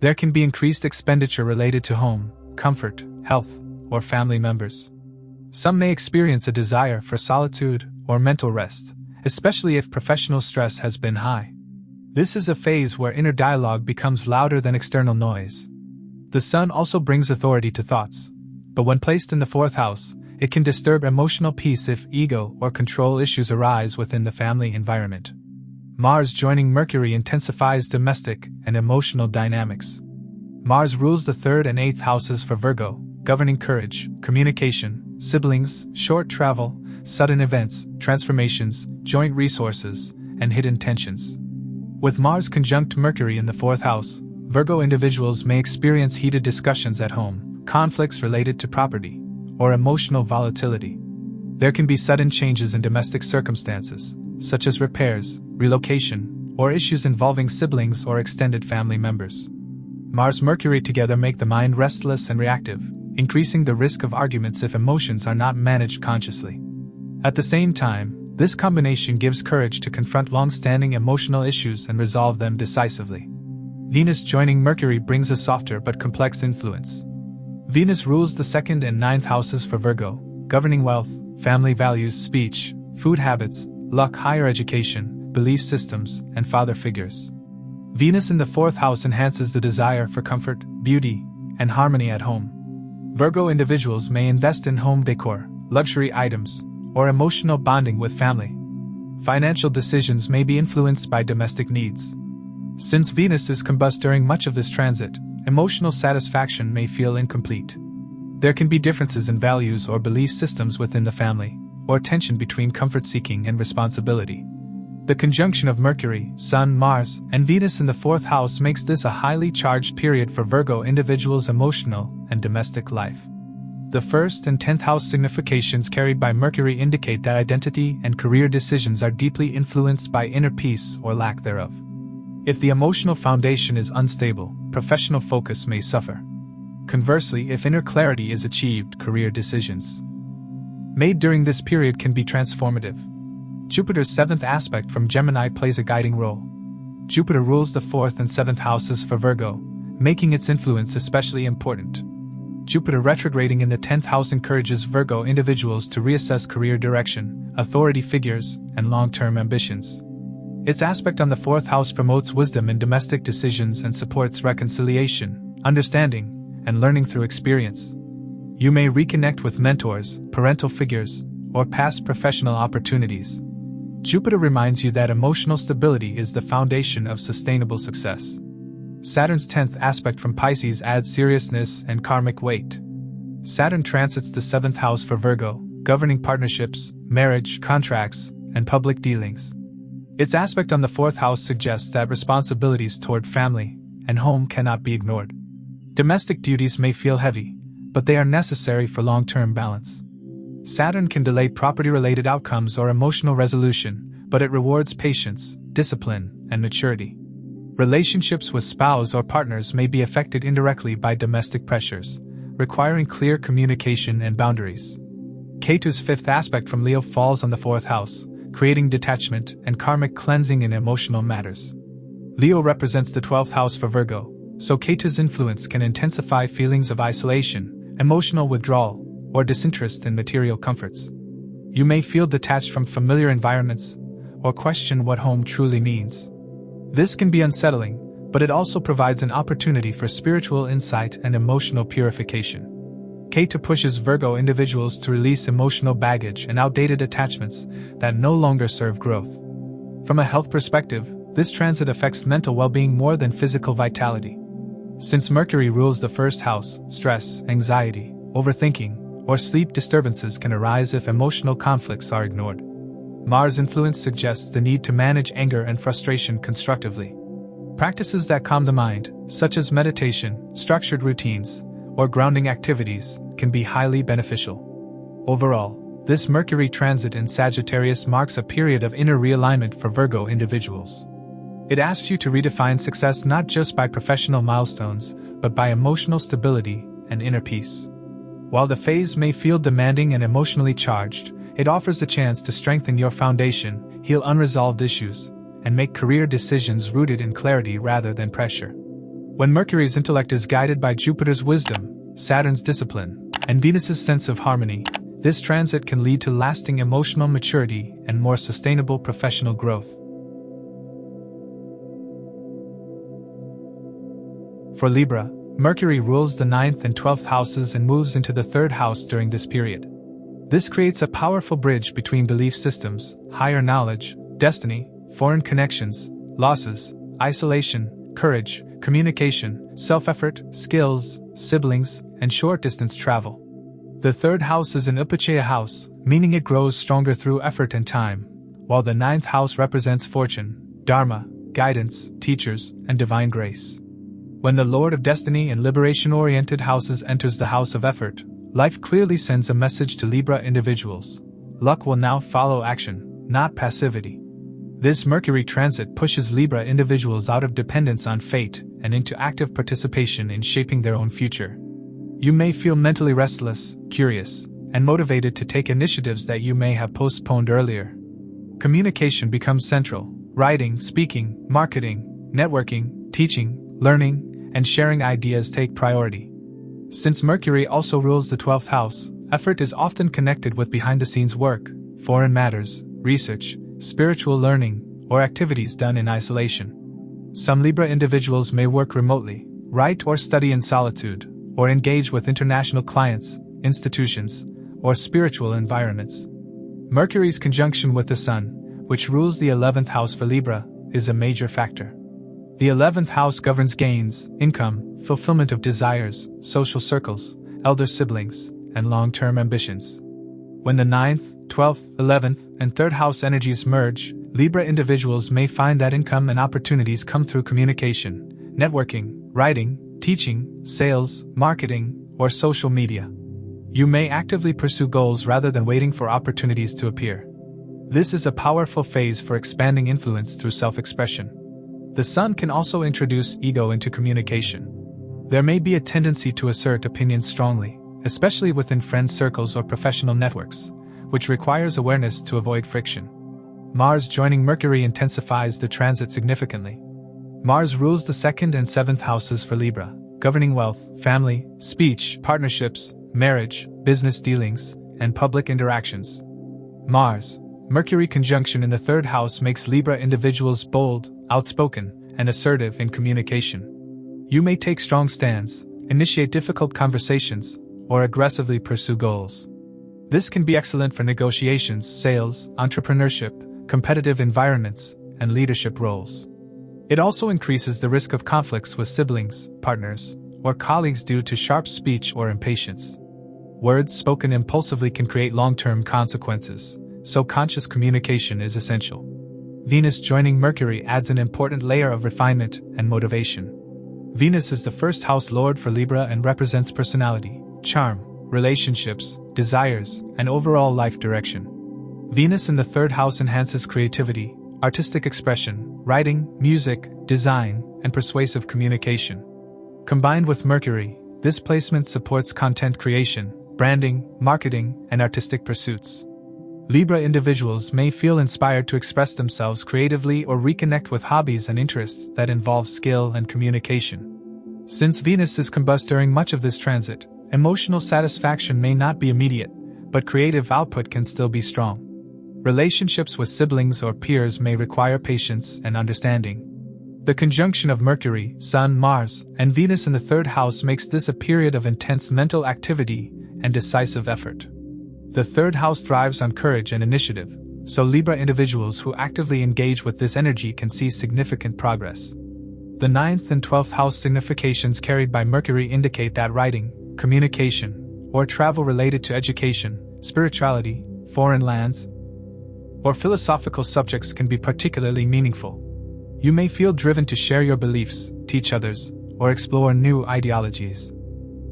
There can be increased expenditure related to home, comfort, health, or family members. Some may experience a desire for solitude or mental rest, especially if professional stress has been high. This is a phase where inner dialogue becomes louder than external noise. The Sun also brings authority to thoughts, but when placed in the 4th house, it can disturb emotional peace if ego or control issues arise within the family environment. Mars joining Mercury intensifies domestic and emotional dynamics. Mars rules the 3rd and 8th houses for Virgo, governing courage, communication, siblings, short travel, sudden events, transformations, joint resources, and hidden tensions. With Mars conjunct Mercury in the 4th house, Virgo individuals may experience heated discussions at home, conflicts related to property, or emotional volatility. There can be sudden changes in domestic circumstances, such as repairs, relocation, or issues involving siblings or extended family members. Mars-Mercury together make the mind restless and reactive, increasing the risk of arguments if emotions are not managed consciously. At the same time, this combination gives courage to confront long-standing emotional issues and resolve them decisively. Venus joining Mercury brings a softer but complex influence. Venus rules the 2nd and 9th houses for Virgo, governing wealth, family values, speech, food habits, luck, higher education, belief systems, and father figures. Venus in the 4th house enhances the desire for comfort, beauty, and harmony at home. Virgo individuals may invest in home decor, luxury items, or emotional bonding with family. Financial decisions may be influenced by domestic needs. Since Venus is combust during much of this transit, emotional satisfaction may feel incomplete. There can be differences in values or belief systems within the family, or tension between comfort-seeking and responsibility. The conjunction of Mercury, Sun, Mars, and Venus in the 4th house makes this a highly charged period for Virgo individuals' emotional and domestic life. The 1st and 10th house significations carried by Mercury indicate that identity and career decisions are deeply influenced by inner peace or lack thereof. If the emotional foundation is unstable, professional focus may suffer. Conversely, if inner clarity is achieved, career decisions made during this period can be transformative. Jupiter's 7th aspect from Gemini plays a guiding role. Jupiter rules the 4th and 7th houses for Virgo, making its influence especially important. Jupiter retrograding in the 10th house encourages Virgo individuals to reassess career direction, authority figures, and long-term ambitions. Its aspect on the 4th house promotes wisdom in domestic decisions and supports reconciliation, understanding, and learning through experience. You may reconnect with mentors, parental figures, or past professional opportunities. Jupiter reminds you that emotional stability is the foundation of sustainable success. Saturn's 10th aspect from Pisces adds seriousness and karmic weight. Saturn transits the 7th house for Virgo, governing partnerships, marriage, contracts, and public dealings. Its aspect on the 4th house suggests that responsibilities toward family and home cannot be ignored. Domestic duties may feel heavy, but they are necessary for long-term balance. Saturn can delay property-related outcomes or emotional resolution, but it rewards patience, discipline, and maturity. Relationships with spouse or partners may be affected indirectly by domestic pressures, requiring clear communication and boundaries. Ketu's fifth aspect from Leo falls on the fourth house, creating detachment and karmic cleansing in emotional matters. Leo represents the 12th house for Virgo, so Ketu's influence can intensify feelings of isolation, emotional withdrawal, or disinterest in material comforts. You may feel detached from familiar environments, or question what home truly means. This can be unsettling, but it also provides an opportunity for spiritual insight and emotional purification. Ketu pushes Virgo individuals to release emotional baggage and outdated attachments that no longer serve growth. From a health perspective, this transit affects mental well-being more than physical vitality. Since Mercury rules the first house, stress, anxiety, overthinking, or sleep disturbances can arise if emotional conflicts are ignored. Mars' influence suggests the need to manage anger and frustration constructively. Practices that calm the mind, such as meditation, structured routines, or grounding activities, can be highly beneficial. Overall, this Mercury transit in Sagittarius marks a period of inner realignment for Virgo individuals. It asks you to redefine success not just by professional milestones, but by emotional stability and inner peace. While the phase may feel demanding and emotionally charged, it offers the chance to strengthen your foundation, heal unresolved issues, and make career decisions rooted in clarity rather than pressure. When Mercury's intellect is guided by Jupiter's wisdom, Saturn's discipline, and Venus's sense of harmony, this transit can lead to lasting emotional maturity and more sustainable professional growth. For Libra, Mercury rules the 9th and 12th houses and moves into the 3rd house during this period. This creates a powerful bridge between belief systems, higher knowledge, destiny, foreign connections, losses, isolation, courage, communication, self-effort, skills, siblings, and short-distance travel. The 3rd house is an Upachaya house, meaning it grows stronger through effort and time, while the 9th house represents fortune, dharma, guidance, teachers, and divine grace. When the Lord of Destiny and liberation-oriented houses enters the house of effort, life clearly sends a message to Libra individuals. Luck will now follow action, not passivity. This Mercury transit pushes Libra individuals out of dependence on fate and into active participation in shaping their own future. You may feel mentally restless, curious, and motivated to take initiatives that you may have postponed earlier. Communication becomes central. Writing, speaking, marketing, networking, teaching, learning, and sharing ideas take priority. Since Mercury also rules the 12th house, effort is often connected with behind-the-scenes work, foreign matters, research, spiritual learning, or activities done in isolation. Some Libra individuals may work remotely, write or study in solitude, or engage with international clients, institutions, or spiritual environments. Mercury's conjunction with the Sun, which rules the 11th house for Libra, is a major factor. The 11th house governs gains, income, fulfillment of desires, social circles, elder siblings, and long-term ambitions. When the 9th, 12th, 11th, and 3rd house energies merge, Libra individuals may find that income and opportunities come through communication, networking, writing, teaching, sales, marketing, or social media. You may actively pursue goals rather than waiting for opportunities to appear. This is a powerful phase for expanding influence through self-expression. The Sun can also introduce ego into communication. There may be a tendency to assert opinions strongly, especially within friend circles or professional networks, which requires awareness to avoid friction. Mars joining Mercury intensifies the transit significantly. Mars rules the 2nd and 7th houses for Libra, governing wealth, family, speech, partnerships, marriage, business dealings, and public interactions. Mars, Mercury conjunction in the 3rd house makes Libra individuals bold, outspoken, and assertive in communication. You may take strong stands, initiate difficult conversations, or aggressively pursue goals. This can be excellent for negotiations, sales, entrepreneurship, competitive environments, and leadership roles. It also increases the risk of conflicts with siblings, partners, or colleagues due to sharp speech or impatience. Words spoken impulsively can create long-term consequences, so conscious communication is essential. Venus joining Mercury adds an important layer of refinement and motivation. Venus is the first house lord for Libra and represents personality, charm, relationships, desires, and overall life direction. Venus in the third house enhances creativity, artistic expression, writing, music, design, and persuasive communication. Combined with Mercury, this placement supports content creation, branding, marketing, and artistic pursuits. Libra individuals may feel inspired to express themselves creatively or reconnect with hobbies and interests that involve skill and communication. Since Venus is combust during much of this transit, emotional satisfaction may not be immediate, but creative output can still be strong. Relationships with siblings or peers may require patience and understanding. The conjunction of Mercury, Sun, Mars, and Venus in the third house makes this a period of intense mental activity and decisive effort. The third house thrives on courage and initiative, so Libra individuals who actively engage with this energy can see significant progress. The 9th and 12th house significations carried by Mercury indicate that writing, communication, or travel related to education, spirituality, foreign lands, or philosophical subjects can be particularly meaningful. You may feel driven to share your beliefs, teach others, or explore new ideologies.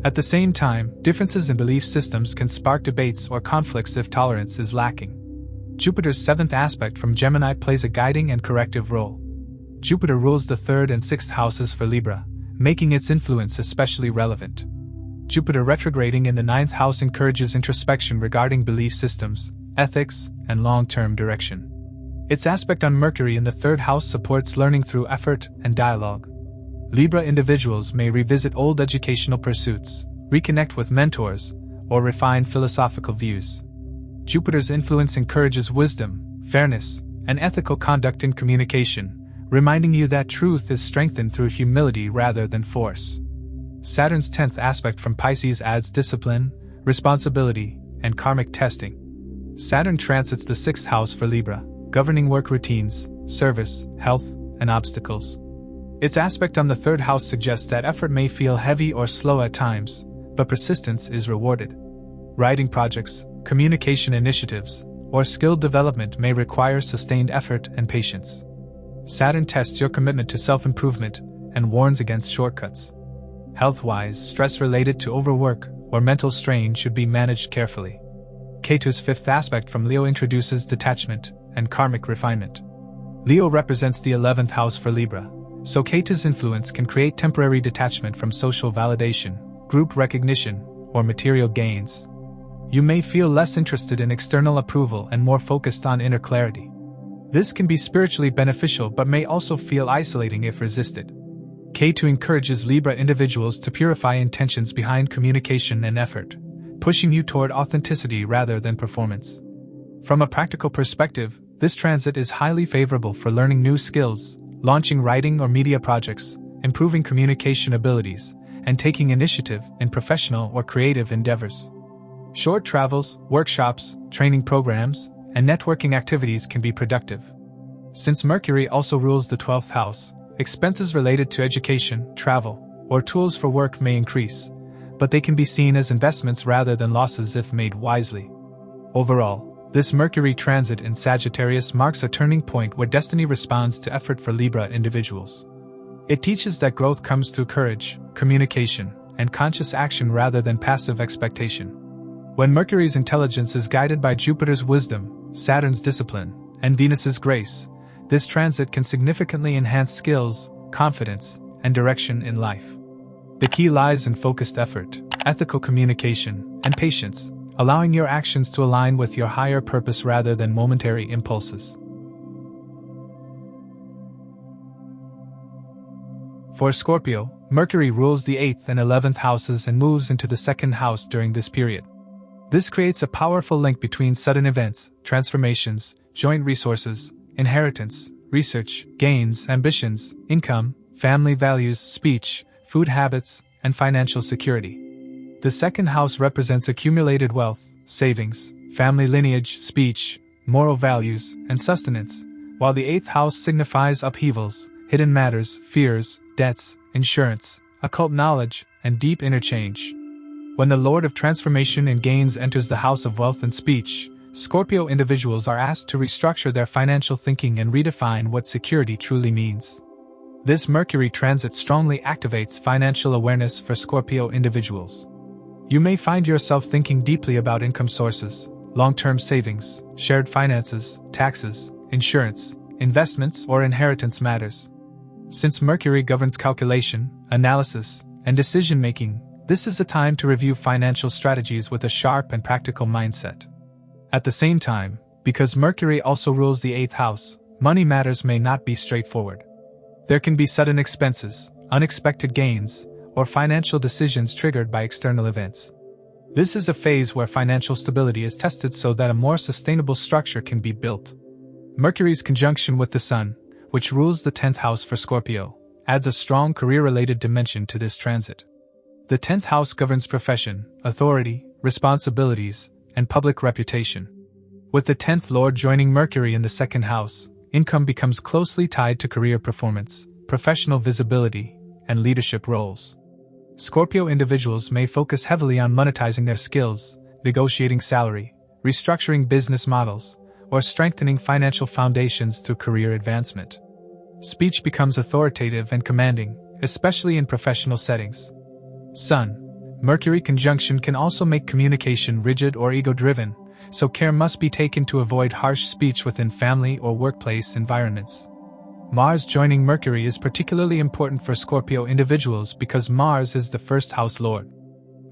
At the same time, differences in belief systems can spark debates or conflicts if tolerance is lacking. Jupiter's 7th aspect from Gemini plays a guiding and corrective role. Jupiter rules the 3rd and 6th houses for Libra, making its influence especially relevant. Jupiter retrograding in the 9th house encourages introspection regarding belief systems, ethics, and long-term direction. Its aspect on Mercury in the 3rd house supports learning through effort and dialogue. Libra individuals may revisit old educational pursuits, reconnect with mentors, or refine philosophical views. Jupiter's influence encourages wisdom, fairness, and ethical conduct in communication, reminding you that truth is strengthened through humility rather than force. Saturn's 10th aspect from Pisces adds discipline, responsibility, and karmic testing. Saturn transits the 6th house for Libra, governing work routines, service, health, and obstacles. Its aspect on the 3rd house suggests that effort may feel heavy or slow at times, but persistence is rewarded. Writing projects, communication initiatives, or skill development may require sustained effort and patience. Saturn tests your commitment to self-improvement and warns against shortcuts. Health-wise, stress related to overwork or mental strain should be managed carefully. Ketu's 5th aspect from Leo introduces detachment and karmic refinement. Leo represents the 11th house for Libra, so Ketu's influence can create temporary detachment from social validation, group recognition, or material gains. You may feel less interested in external approval and more focused on inner clarity. This can be spiritually beneficial but may also feel isolating if resisted. Ketu encourages Libra individuals to purify intentions behind communication and effort, pushing you toward authenticity rather than performance. From a practical perspective, this transit is highly favorable for learning new skills, launching writing or media projects, improving communication abilities, and taking initiative in professional or creative endeavors. Short travels, workshops, training programs, and networking activities can be productive. Since Mercury also rules the 12th house, expenses related to education, travel, or tools for work may increase, but they can be seen as investments rather than losses if made wisely. Overall, this Mercury transit in Sagittarius marks a turning point where destiny responds to effort for Libra individuals. It teaches that growth comes through courage, communication, and conscious action rather than passive expectation. When Mercury's intelligence is guided by Jupiter's wisdom, Saturn's discipline, and Venus's grace, this transit can significantly enhance skills, confidence, and direction in life. The key lies in focused effort, ethical communication, and patience, allowing your actions to align with your higher purpose rather than momentary impulses. For Scorpio, Mercury rules the 8th and 11th houses and moves into the 2nd house during this period. This creates a powerful link between sudden events, transformations, joint resources, inheritance, research, gains, ambitions, income, family values, speech, food habits, and financial security. The 2nd house represents accumulated wealth, savings, family lineage, speech, moral values, and sustenance, while the 8th house signifies upheavals, hidden matters, fears, debts, insurance, occult knowledge, and deep interchange. When the Lord of Transformation and Gains enters the house of wealth and speech, Scorpio individuals are asked to restructure their financial thinking and redefine what security truly means. This Mercury transit strongly activates financial awareness for Scorpio individuals. You may find yourself thinking deeply about income sources, long-term savings, shared finances, taxes, insurance, investments, or inheritance matters. Since Mercury governs calculation, analysis, and decision-making, this is a time to review financial strategies with a sharp and practical mindset. At the same time, because Mercury also rules the 8th house, money matters may not be straightforward. There can be sudden expenses, unexpected gains, or financial decisions triggered by external events. This is a phase where financial stability is tested so that a more sustainable structure can be built. Mercury's conjunction with the Sun, which rules the 10th house for Scorpio, adds a strong career-related dimension to this transit. The 10th house governs profession, authority, responsibilities, and public reputation. With the 10th lord joining Mercury in the 2nd house, income becomes closely tied to career performance, professional visibility, and leadership roles. Scorpio individuals may focus heavily on monetizing their skills, negotiating salary, restructuring business models, or strengthening financial foundations through career advancement. Speech becomes authoritative and commanding, especially in professional settings. Sun, Mercury conjunction can also make communication rigid or ego-driven, so care must be taken to avoid harsh speech within family or workplace environments. Mars joining Mercury is particularly important for Scorpio individuals because Mars is the 1st house lord.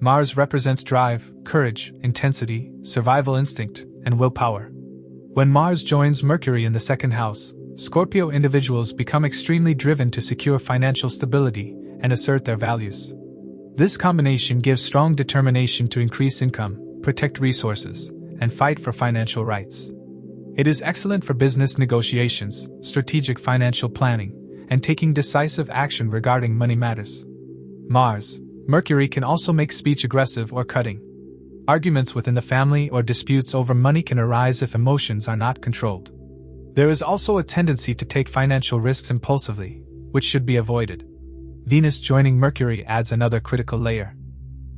Mars represents drive, courage, intensity, survival instinct, and willpower. When Mars joins Mercury in the 2nd house, Scorpio individuals become extremely driven to secure financial stability and assert their values. This combination gives strong determination to increase income, protect resources, and fight for financial rights. It is excellent for business negotiations, strategic financial planning, and taking decisive action regarding money matters. Mars, Mercury can also make speech aggressive or cutting. Arguments within the family or disputes over money can arise if emotions are not controlled. There is also a tendency to take financial risks impulsively, which should be avoided. Venus joining Mercury adds another critical layer.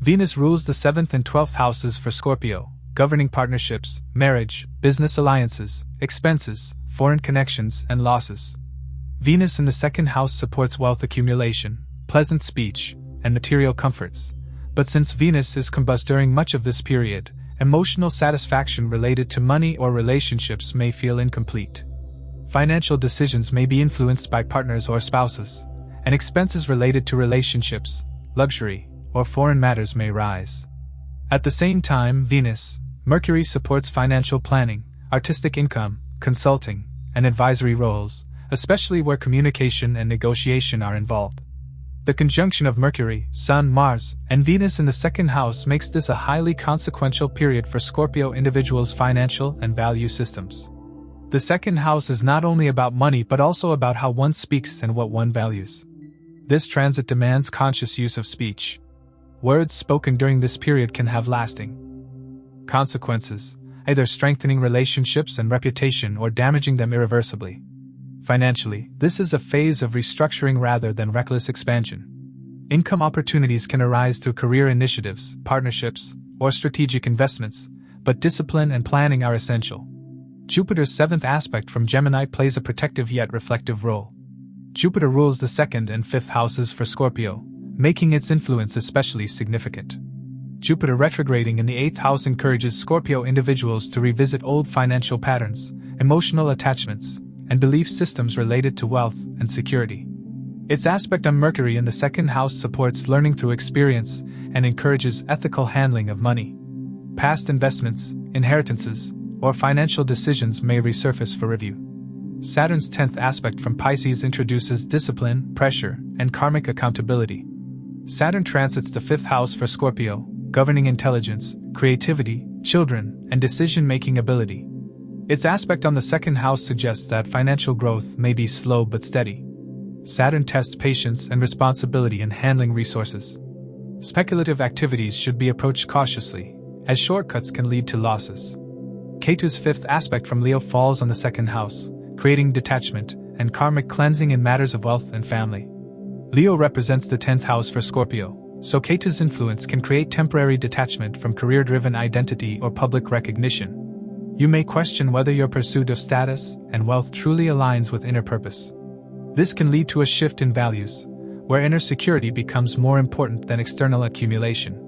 Venus rules the 7th and 12th houses for Scorpio, governing partnerships, marriage, business alliances, expenses, foreign connections, and losses. Venus in the 2nd house supports wealth accumulation, pleasant speech, and material comforts. But since Venus is combust during much of this period, emotional satisfaction related to money or relationships may feel incomplete. Financial decisions may be influenced by partners or spouses, and expenses related to relationships, luxury, or foreign matters may rise. At the same time, Venus, Mercury supports financial planning, artistic income, consulting, and advisory roles, especially where communication and negotiation are involved. The conjunction of Mercury, Sun, Mars, and Venus in the 2nd house makes this a highly consequential period for Scorpio individuals' financial and value systems. The 2nd house is not only about money but also about how one speaks and what one values. This transit demands conscious use of speech. Words spoken during this period can have lasting consequences, either strengthening relationships and reputation or damaging them irreversibly. Financially, this is a phase of restructuring rather than reckless expansion. Income opportunities can arise through career initiatives, partnerships, or strategic investments, but discipline and planning are essential. Jupiter's 7th aspect from Gemini plays a protective yet reflective role. Jupiter rules the 2nd and 5th houses for Scorpio, making its influence especially significant. Jupiter retrograding in the 8th house encourages Scorpio individuals to revisit old financial patterns, emotional attachments, and belief systems related to wealth and security. Its aspect on Mercury in the 2nd house supports learning through experience and encourages ethical handling of money. Past investments, inheritances, or financial decisions may resurface for review. Saturn's 10th aspect from Pisces introduces discipline, pressure, and karmic accountability. Saturn transits the 5th house for Scorpio, governing intelligence, creativity, children, and decision-making ability. Its aspect on the 2nd house suggests that financial growth may be slow but steady. Saturn tests patience and responsibility in handling resources. Speculative activities should be approached cautiously, as shortcuts can lead to losses. Ketu's 5th aspect from Leo falls on the 2nd house, creating detachment and karmic cleansing in matters of wealth and family. Leo represents the 10th house for Scorpio, so Ketu's influence can create temporary detachment from career-driven identity or public recognition. You may question whether your pursuit of status and wealth truly aligns with inner purpose. This can lead to a shift in values, where inner security becomes more important than external accumulation.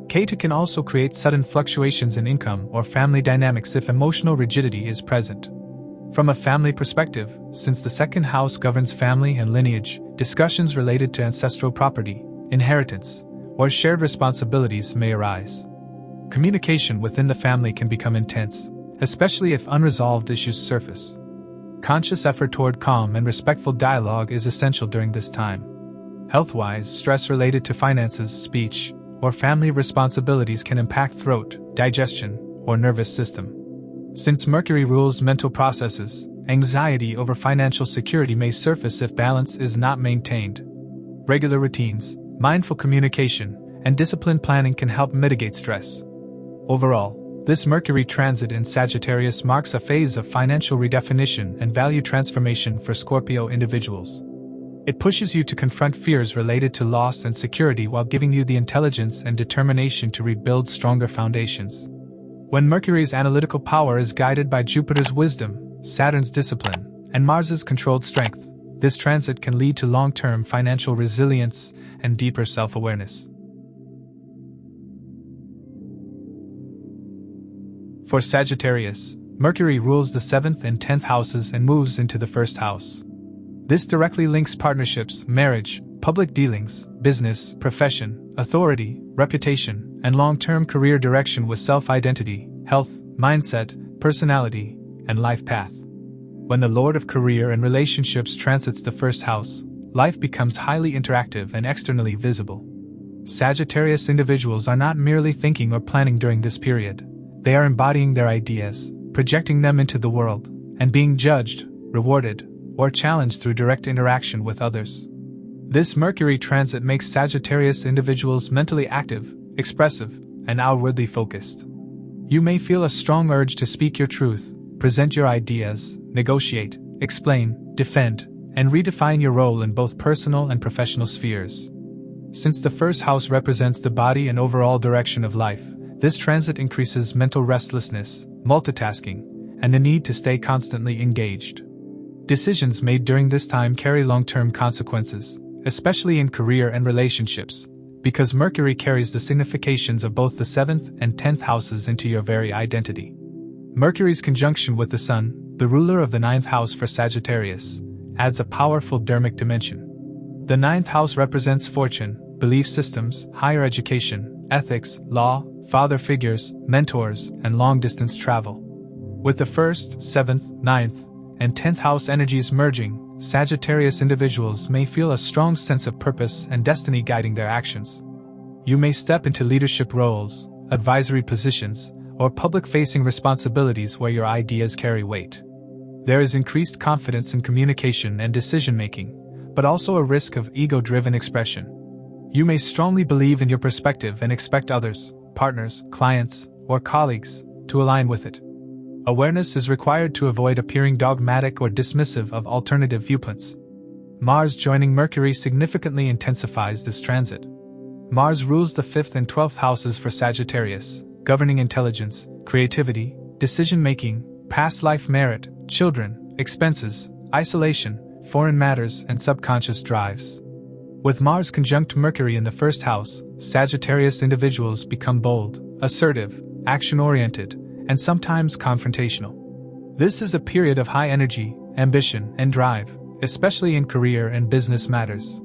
Ketu can also create sudden fluctuations in income or family dynamics if emotional rigidity is present. From a family perspective, since the second house governs family and lineage, discussions related to ancestral property, inheritance, or shared responsibilities may arise. Communication within the family can become intense, especially if unresolved issues surface. Conscious effort toward calm and respectful dialogue is essential during this time. Health-wise, stress related to finances, speech, or family responsibilities can impact throat, digestion, or nervous system. Since Mercury rules mental processes, anxiety over financial security may surface if balance is not maintained. Regular routines, mindful communication, and disciplined planning can help mitigate stress. Overall, this Mercury transit in Sagittarius marks a phase of financial redefinition and value transformation for Scorpio individuals. It pushes you to confront fears related to loss and security while giving you the intelligence and determination to rebuild stronger foundations. When Mercury's analytical power is guided by Jupiter's wisdom, Saturn's discipline, and Mars's controlled strength, this transit can lead to long-term financial resilience and deeper self-awareness. For Sagittarius, Mercury rules the 7th and 10th houses and moves into the 1st house. This directly links partnerships, marriage, public dealings, business, profession, authority, reputation, and long-term career direction with self-identity, health, mindset, personality, and life path. When the Lord of Career and Relationships transits the 1st house, life becomes highly interactive and externally visible. Sagittarius individuals are not merely thinking or planning during this period. They are embodying their ideas, projecting them into the world, and being judged, rewarded, or challenged through direct interaction with others. This Mercury transit makes Sagittarius individuals mentally active, expressive, and outwardly focused. You may feel a strong urge to speak your truth, present your ideas, negotiate, explain, defend, and redefine your role in both personal and professional spheres. Since the 1st house represents the body and overall direction of life, this transit increases mental restlessness, multitasking, and the need to stay constantly engaged. Decisions made during this time carry long-term consequences, especially in career and relationships, because Mercury carries the significations of both the 7th and 10th houses into your very identity. Mercury's conjunction with the Sun, the ruler of the 9th house for Sagittarius, adds a powerful dharmic dimension. The 9th house represents fortune, belief systems, higher education, ethics, law, father figures, mentors, and long-distance travel. With the 1st, 7th, 9th, and 10th house energies merging, Sagittarius individuals may feel a strong sense of purpose and destiny guiding their actions. You may step into leadership roles, advisory positions, or public-facing responsibilities where your ideas carry weight. There is increased confidence in communication and decision-making, but also a risk of ego-driven expression. You may strongly believe in your perspective and expect others, partners, clients, or colleagues, to align with it. Awareness is required to avoid appearing dogmatic or dismissive of alternative viewpoints. Mars joining Mercury significantly intensifies this transit. Mars rules the 5th and 12th houses for Sagittarius, governing intelligence, creativity, decision-making, past life merit, children, expenses, isolation, foreign matters, and subconscious drives. With Mars conjunct Mercury in the 1st house, Sagittarius individuals become bold, assertive, action-oriented, and sometimes confrontational. This is a period of high energy, ambition, and drive, especially in career and business matters.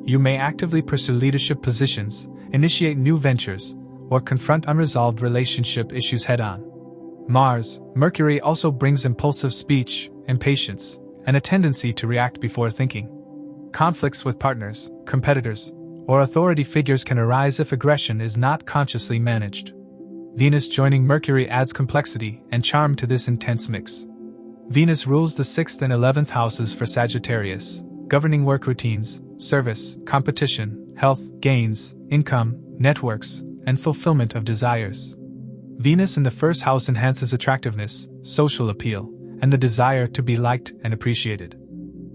You may actively pursue leadership positions, initiate new ventures, or confront unresolved relationship issues head-on. Mars, Mercury also brings impulsive speech, impatience, and a tendency to react before thinking. Conflicts with partners, competitors, or authority figures can arise if aggression is not consciously managed. Venus joining Mercury adds complexity and charm to this intense mix. Venus rules the 6th and 11th houses for Sagittarius, governing work routines, service, competition, health, gains, income, networks, and fulfillment of desires. Venus in the 1st house enhances attractiveness, social appeal, and the desire to be liked and appreciated.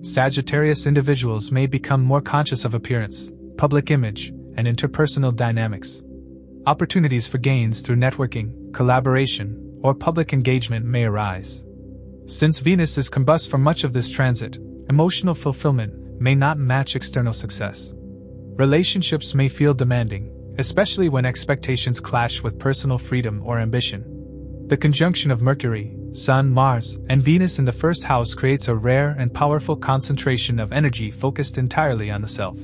Sagittarius individuals may become more conscious of appearance, public image, and interpersonal dynamics. Opportunities for gains through networking, collaboration, or public engagement may arise. Since Venus is combust for much of this transit, Emotional fulfillment may not match external success. Relationships may feel demanding, especially when expectations clash with personal freedom or ambition. The conjunction of Mercury, Sun, Mars, and Venus in the first house creates a rare and powerful concentration of energy focused entirely on the self.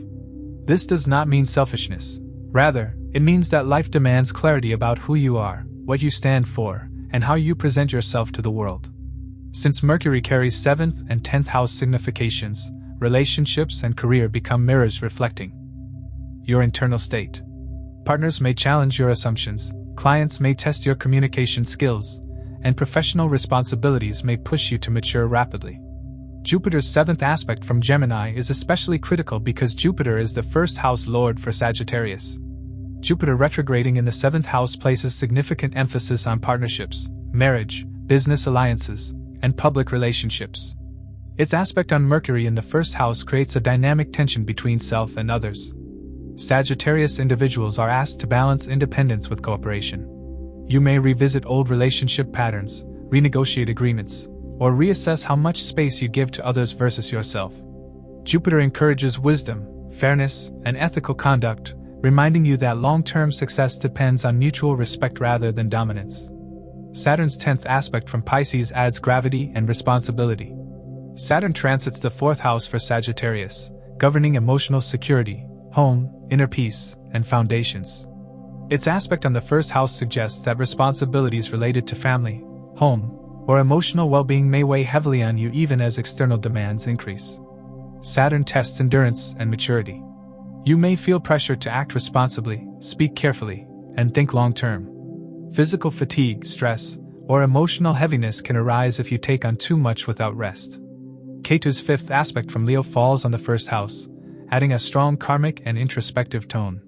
This does not mean selfishness. Rather, it means that life demands clarity about who you are, what you stand for, and how you present yourself to the world. Since Mercury carries 7th and 10th house significations, relationships and career become mirrors reflecting your internal state. Partners may challenge your assumptions, clients may test your communication skills, and professional responsibilities may push you to mature rapidly. Jupiter's 7th aspect from Gemini is especially critical because Jupiter is the first house lord for Sagittarius. Jupiter retrograding in the 7th house places significant emphasis on partnerships, marriage, business alliances, and public relationships. Its aspect on Mercury in the first house creates a dynamic tension between self and others. Sagittarius individuals are asked to balance independence with cooperation. You may revisit old relationship patterns, renegotiate agreements, or reassess how much space you give to others versus yourself. Jupiter encourages wisdom, fairness, and ethical conduct, reminding you that long-term success depends on mutual respect rather than dominance. Saturn's 10th aspect from Pisces adds gravity and responsibility. Saturn transits the 4th house for Sagittarius, governing emotional security, home, inner peace, and foundations. Its aspect on the first house suggests that responsibilities related to family, home, or emotional well-being may weigh heavily on you even as external demands increase. Saturn tests endurance and maturity. You may feel pressure to act responsibly, speak carefully, and think long-term. Physical fatigue, stress, or emotional heaviness can arise if you take on too much without rest. Ketu's 5th aspect from Leo falls on the first house, adding a strong karmic and introspective tone.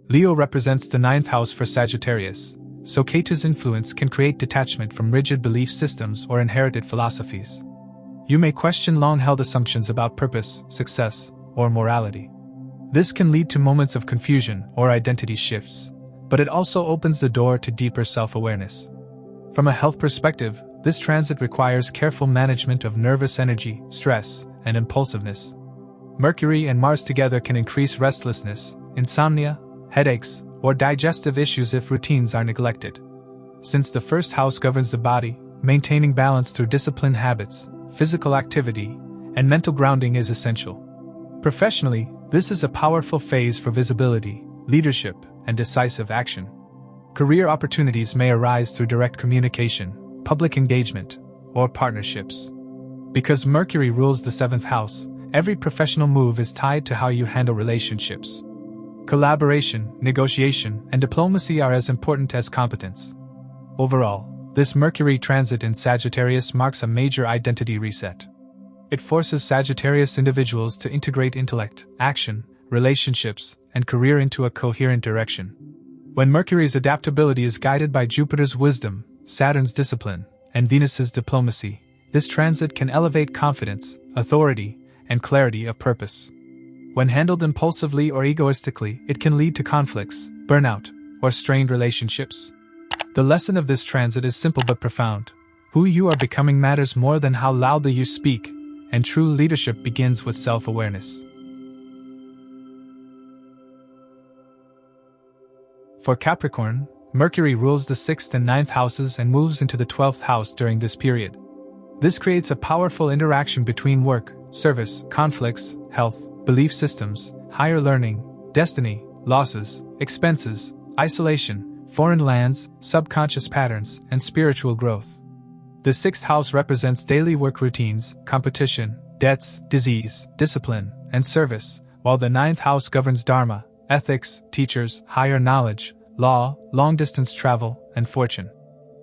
Leo represents the 9th house for Sagittarius, so Ketu's influence can create detachment from rigid belief systems or inherited philosophies. You may question long-held assumptions about purpose, success, or morality. This can lead to moments of confusion or identity shifts, but it also opens the door to deeper self-awareness. From a health perspective, this transit requires careful management of nervous energy, stress, and impulsiveness. Mercury and Mars together can increase restlessness, insomnia, headaches, or digestive issues if routines are neglected. Since the first house governs the body, maintaining balance through disciplined habits, physical activity, and mental grounding is essential. Professionally, this is a powerful phase for visibility, leadership, and decisive action. Career opportunities may arise through direct communication, public engagement, or partnerships. Because Mercury rules the 7th house, every professional move is tied to how you handle relationships. Collaboration, negotiation, and diplomacy are as important as competence. Overall, this Mercury transit in Sagittarius marks a major identity reset. It forces Sagittarius individuals to integrate intellect, action, relationships, and career into a coherent direction. When Mercury's adaptability is guided by Jupiter's wisdom, Saturn's discipline, and Venus's diplomacy, this transit can elevate confidence, authority, and clarity of purpose. When handled impulsively or egoistically, it can lead to conflicts, burnout, or strained relationships. The lesson of this transit is simple but profound. Who you are becoming matters more than how loudly you speak, and true leadership begins with self-awareness. For Capricorn, Mercury rules the 6th and 9th houses and moves into the 12th house during this period. This creates a powerful interaction between work, service, conflicts, health, belief systems, higher learning, destiny, losses, expenses, isolation, foreign lands, subconscious patterns, and spiritual growth. The 6th house represents daily work routines, competition, debts, disease, discipline, and service, while the 9th house governs dharma, ethics, teachers, higher knowledge, law, long-distance travel, and fortune.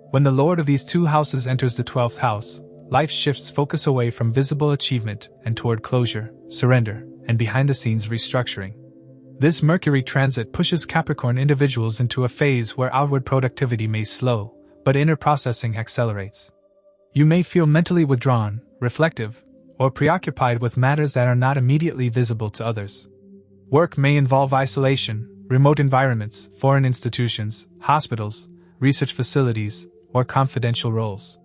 When the lord of these two houses enters the 12th house, life shifts focus away from visible achievement and toward closure, surrender, and behind-the-scenes restructuring. This Mercury transit pushes Capricorn individuals into a phase where outward productivity may slow, but inner processing accelerates. You may feel mentally withdrawn, reflective, or preoccupied with matters that are not immediately visible to others. Work may involve isolation, remote environments, foreign institutions, hospitals, research facilities, or confidential roles.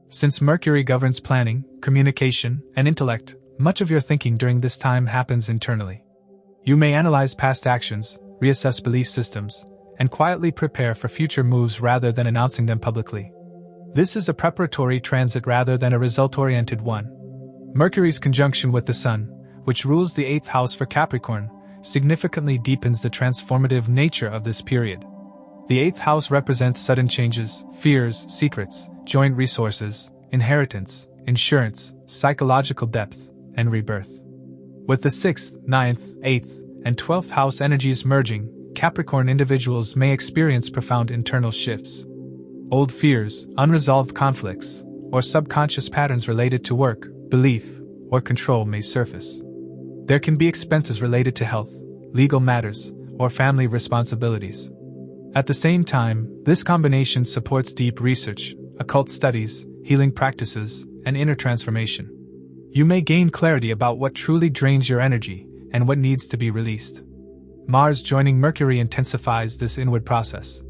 Since Mercury governs planning, communication, and intellect, much of your thinking during this time happens internally. You may analyze past actions, reassess belief systems, and quietly prepare for future moves rather than announcing them publicly. This is a preparatory transit rather than a result-oriented one. Mercury's conjunction with the Sun, which rules the 8th house for Capricorn, significantly deepens the transformative nature of this period. The 8th house represents sudden changes, fears, secrets, joint resources, inheritance, insurance, psychological depth, and rebirth. With the 6th, 9th, 8th, and 12th house energies merging, Capricorn individuals may experience profound internal shifts. Old fears, unresolved conflicts, or subconscious patterns related to work, belief, or control may surface. There can be expenses related to health, legal matters, or family responsibilities. At the same time, this combination supports deep research, occult studies, healing practices, and inner transformation. You may gain clarity about what truly drains your energy and what needs to be released. Mars joining Mercury intensifies this inward process.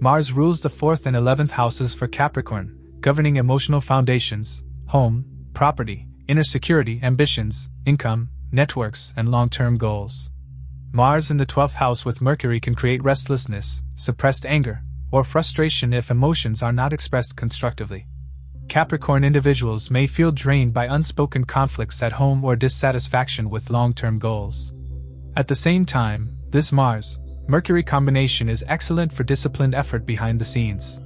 Mars rules the 4th and 11th houses for Capricorn, governing emotional foundations, home, property, inner security, ambitions, income, networks, and long-term goals. Mars in the 12th house with Mercury can create restlessness, suppressed anger, or frustration if emotions are not expressed constructively. Capricorn individuals may feel drained by unspoken conflicts at home or dissatisfaction with long-term goals. At the same time, this Mars-Mercury combination is excellent for disciplined effort behind the scenes.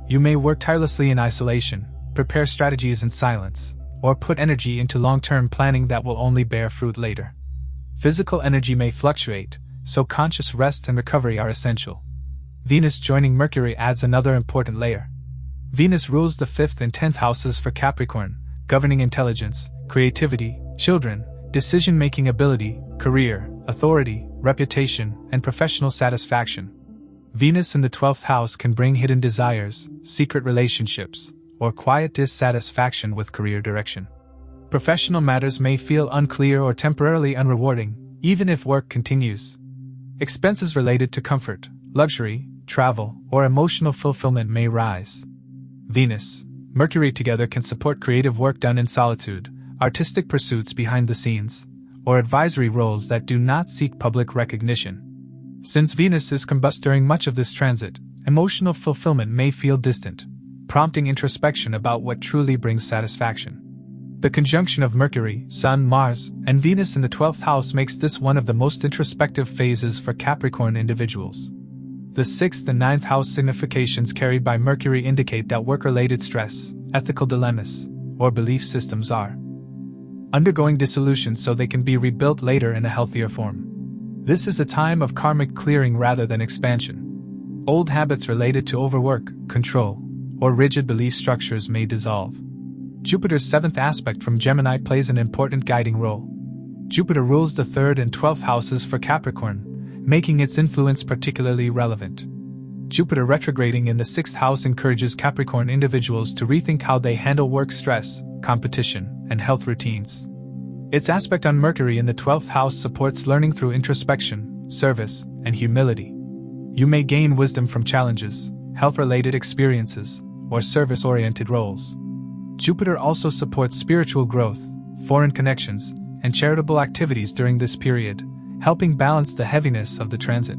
You may work tirelessly in isolation, prepare strategies in silence, or put energy into long-term planning that will only bear fruit later. Physical energy may fluctuate, so conscious rest and recovery are essential. Venus joining Mercury adds another important layer. Venus rules the 5th and 10th houses for Capricorn, governing intelligence, creativity, children, decision-making ability, career, authority, reputation, and professional satisfaction. Venus in the 12th house can bring hidden desires, secret relationships, or quiet dissatisfaction with career direction. Professional matters may feel unclear or temporarily unrewarding, even if work continues. Expenses related to comfort, luxury, travel, or emotional fulfillment may rise. Venus, Mercury together can support creative work done in solitude, artistic pursuits behind the scenes, or advisory roles that do not seek public recognition. Since Venus is combust during much of this transit, emotional fulfillment may feel distant, prompting introspection about what truly brings satisfaction. The conjunction of Mercury, Sun, Mars, and Venus in the 12th house makes this one of the most introspective phases for Capricorn individuals. The 6th and 9th house significations carried by Mercury indicate that work-related stress, ethical dilemmas, or belief systems are undergoing dissolution so they can be rebuilt later in a healthier form. This is a time of karmic clearing rather than expansion. Old habits related to overwork, control, or rigid belief structures may dissolve. Jupiter's 7th aspect from Gemini plays an important guiding role. Jupiter rules the 3rd and 12th houses for Capricorn, making its influence particularly relevant. Jupiter retrograding in the 6th house encourages Capricorn individuals to rethink how they handle work stress, competition, and health routines. Its aspect on Mercury in the 12th house supports learning through introspection, service, and humility. You may gain wisdom from challenges, health-related experiences, or service-oriented roles. Jupiter also supports spiritual growth, foreign connections, and charitable activities during this period, helping balance the heaviness of the transit.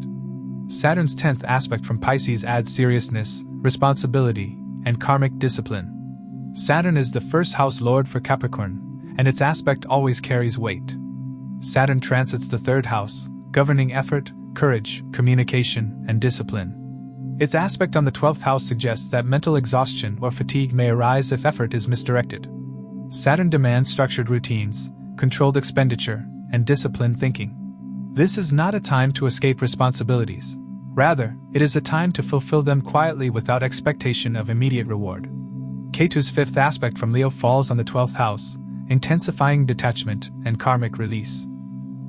Saturn's 10th aspect from Pisces adds seriousness, responsibility, and karmic discipline. Saturn is the first house lord for Capricorn, and its aspect always carries weight. Saturn transits the 3rd house, governing effort, courage, communication, and discipline. Its aspect on the 12th house suggests that mental exhaustion or fatigue may arise if effort is misdirected. Saturn demands structured routines, controlled expenditure, and disciplined thinking. This is not a time to escape responsibilities. Rather, it is a time to fulfill them quietly without expectation of immediate reward. Ketu's 5th aspect from Leo falls on the 12th house, intensifying detachment and karmic release.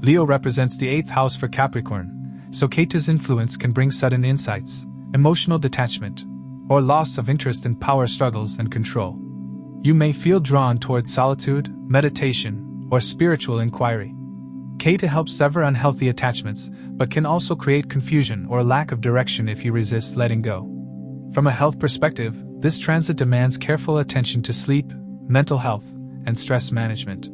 Leo represents the 8th house for Capricorn, so Ketu's influence can bring sudden insights, emotional detachment, or loss of interest in power struggles and control. You may feel drawn towards solitude, meditation, or spiritual inquiry. Ketu helps sever unhealthy attachments, but can also create confusion or lack of direction if you resist letting go. From a health perspective, this transit demands careful attention to sleep, mental health, and stress management.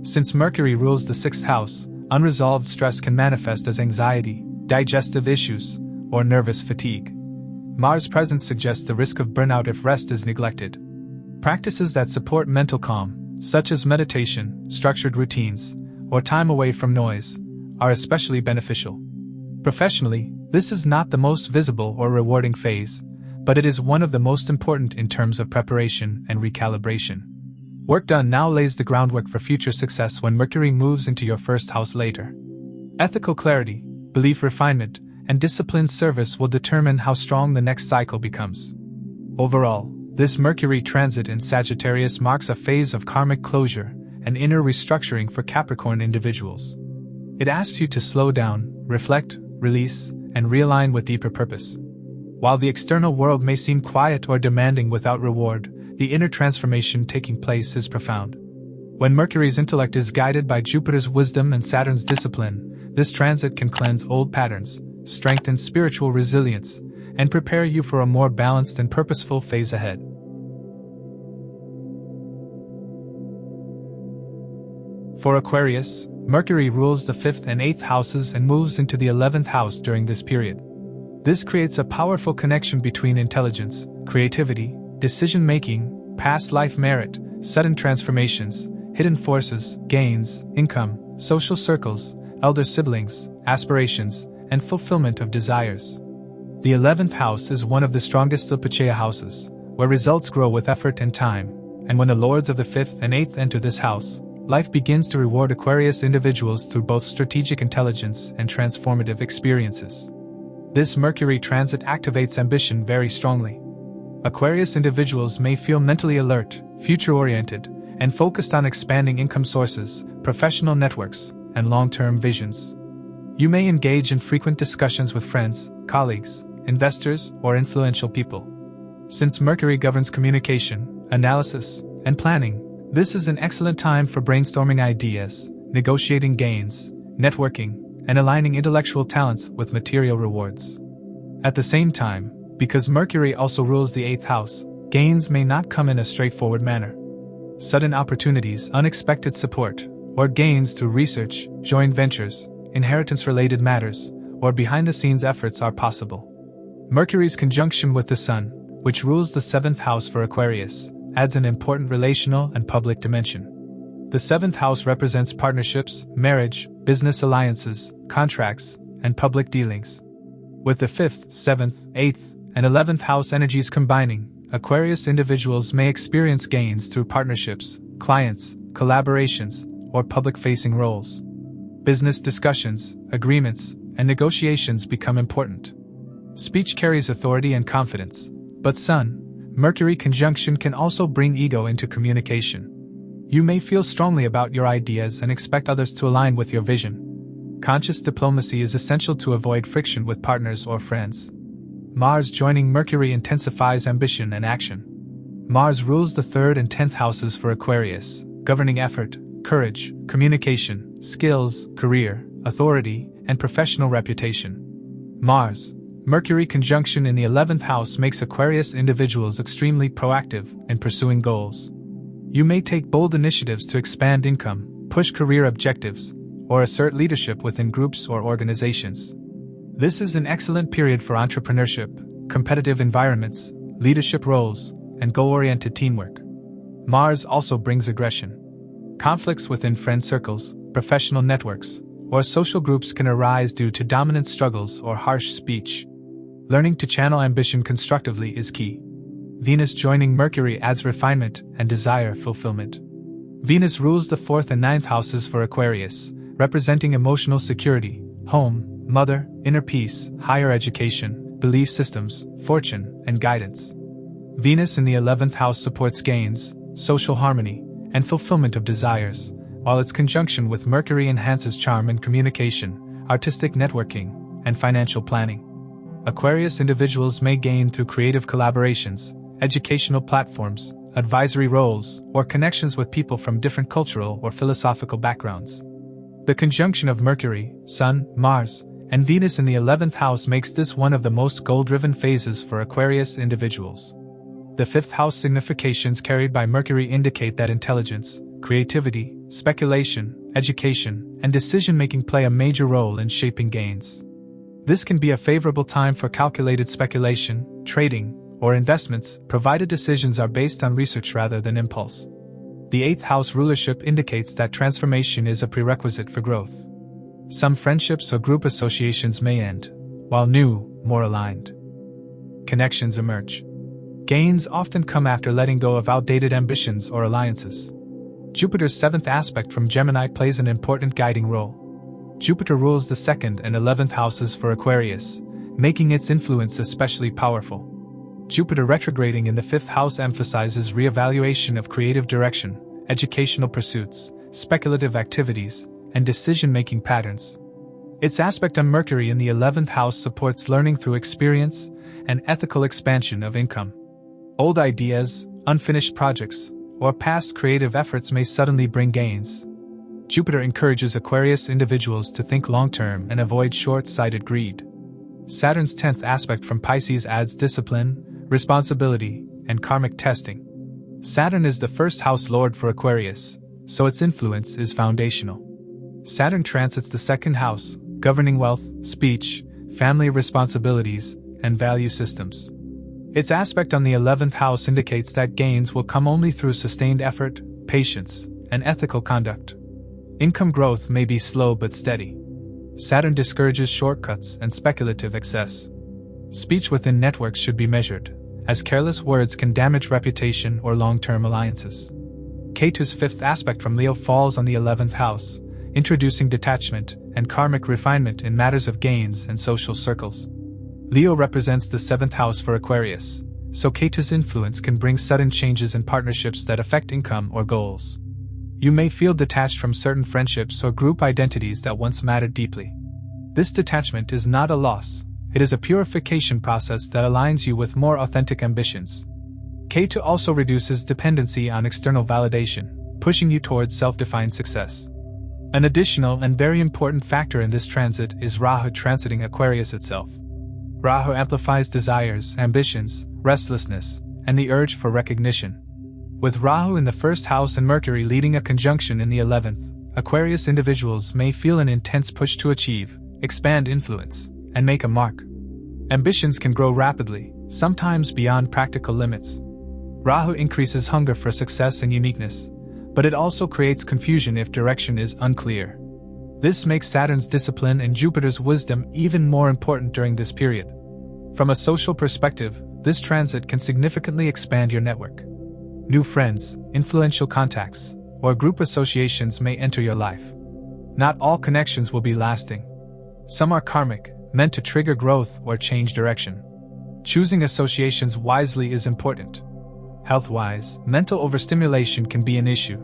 Since Mercury rules the 6th house, unresolved stress can manifest as anxiety, digestive issues, or nervous fatigue. Mars' presence suggests the risk of burnout if rest is neglected. Practices that support mental calm, such as meditation, structured routines, or time away from noise, are especially beneficial. Professionally, this is not the most visible or rewarding phase, but it is one of the most important in terms of preparation and recalibration. Work done now lays the groundwork for future success when Mercury moves into your 1st house later. Ethical clarity, belief refinement, and disciplined service will determine how strong the next cycle becomes. Overall, this Mercury transit in Sagittarius marks a phase of karmic closure and inner restructuring for Capricorn individuals. It asks you to slow down, reflect, release, and realign with deeper purpose. While the external world may seem quiet or demanding without reward, the inner transformation taking place is profound. When Mercury's intellect is guided by Jupiter's wisdom and Saturn's discipline, this transit can cleanse old patterns, strengthen spiritual resilience, and prepare you for a more balanced and purposeful phase ahead. For Aquarius, Mercury rules the 5th and 8th houses and moves into the 11th house during this period. This creates a powerful connection between intelligence, creativity, decision-making, past life merit, sudden transformations, hidden forces, gains, income, social circles, elder siblings, aspirations, and fulfillment of desires. The 11th house is one of the strongest Lipachea houses, where results grow with effort and time, and when the lords of the 5th and 8th enter this house, life begins to reward Aquarius individuals through both strategic intelligence and transformative experiences. This Mercury transit activates ambition very strongly. Aquarius individuals may feel mentally alert, future-oriented, and focused on expanding income sources, professional networks, and long-term visions. You may engage in frequent discussions with friends, colleagues, investors, or influential people. Since Mercury governs communication, analysis, and planning, this is an excellent time for brainstorming ideas, negotiating gains, networking, and aligning intellectual talents with material rewards. At the same time, because Mercury also rules the 8th house, gains may not come in a straightforward manner. Sudden opportunities, unexpected support, or gains through research, joint ventures, inheritance-related matters, or behind-the-scenes efforts are possible. Mercury's conjunction with the Sun, which rules the 7th house for Aquarius, adds an important relational and public dimension. The 7th house represents partnerships, marriage, business alliances, contracts, and public dealings. With the 5th, 7th, 8th, and 11th house energies combining, Aquarius individuals may experience gains through partnerships, clients, collaborations, or public-facing roles. Business discussions, agreements, and negotiations become important. Speech carries authority and confidence, but Sun-Mercury conjunction can also bring ego into communication. You may feel strongly about your ideas and expect others to align with your vision. Conscious diplomacy is essential to avoid friction with partners or friends. Mars joining Mercury intensifies ambition and action. Mars rules the 3rd and 10th houses for Aquarius, governing effort, courage, communication, skills, career, authority, and professional reputation. Mars-Mercury conjunction in the 11th house makes Aquarius individuals extremely proactive in pursuing goals. You may take bold initiatives to expand income, push career objectives, or assert leadership within groups or organizations. This is an excellent period for entrepreneurship, competitive environments, leadership roles, and goal-oriented teamwork. Mars also brings aggression. Conflicts within friend circles, professional networks, or social groups can arise due to dominant struggles or harsh speech. Learning to channel ambition constructively is key. Venus joining Mercury adds refinement and desire fulfillment. Venus rules the 4th and 9th houses for Aquarius, representing emotional security, home, mother, inner peace, higher education, belief systems, fortune, and guidance. Venus in the 11th house supports gains, social harmony, and fulfillment of desires, while its conjunction with Mercury enhances charm and communication, artistic networking, and financial planning. Aquarius individuals may gain through creative collaborations, educational platforms, advisory roles, or connections with people from different cultural or philosophical backgrounds. The conjunction of Mercury, Sun, Mars, and Venus in the 11th house makes this one of the most goal-driven phases for Aquarius individuals. The 5th house significations carried by Mercury indicate that intelligence, creativity, speculation, education, and decision-making play a major role in shaping gains. This can be a favorable time for calculated speculation, trading, or investments, provided decisions are based on research rather than impulse. The 8th house rulership indicates that transformation is a prerequisite for growth. Some friendships or group associations may end, while new, more aligned connections emerge. Gains often come after letting go of outdated ambitions or alliances. Jupiter's 7th aspect from Gemini plays an important guiding role. Jupiter rules the 2nd and 11th houses for Aquarius, making its influence especially powerful. Jupiter retrograding in the 5th house emphasizes reevaluation of creative direction, educational pursuits, speculative activities, and decision-making patterns. Its aspect on Mercury in the 11th house supports learning through experience and ethical expansion of income. Old ideas, unfinished projects, or past creative efforts may suddenly bring gains. Jupiter encourages Aquarius individuals to think long-term and avoid short-sighted greed. Saturn's 10th aspect from Pisces adds discipline, responsibility, and karmic testing. Saturn is the 1st house lord for Aquarius, so its influence is foundational. Saturn transits the 2nd house, governing wealth, speech, family responsibilities, and value systems. Its aspect on the 11th house indicates that gains will come only through sustained effort, patience, and ethical conduct. Income growth may be slow but steady. Saturn discourages shortcuts and speculative excess. Speech within networks should be measured, as careless words can damage reputation or long-term alliances. Ketu's 5th aspect from Leo falls on the 11th house, introducing detachment and karmic refinement in matters of gains and social circles. Leo represents the 7th house for Aquarius, so Ketu's influence can bring sudden changes in partnerships that affect income or goals. You may feel detached from certain friendships or group identities that once mattered deeply. This detachment is not a loss. It is a purification process that aligns you with more authentic ambitions. Ketu also reduces dependency on external validation, pushing you towards self-defined success. An additional and very important factor in this transit is Rahu transiting Aquarius itself. Rahu amplifies desires, ambitions, restlessness, and the urge for recognition. With Rahu in the 1st house and Mercury leading a conjunction in the 11th, Aquarius individuals may feel an intense push to achieve, expand influence, and make a mark. Ambitions can grow rapidly, sometimes beyond practical limits. Rahu increases hunger for success and uniqueness, but it also creates confusion if direction is unclear. This makes Saturn's discipline and Jupiter's wisdom even more important during this period. From a social perspective, this transit can significantly expand your network. New friends, influential contacts, or group associations may enter your life. Not all connections will be lasting. Some are karmic, meant to trigger growth or change direction. Choosing associations wisely is important. Health-wise, mental overstimulation can be an issue.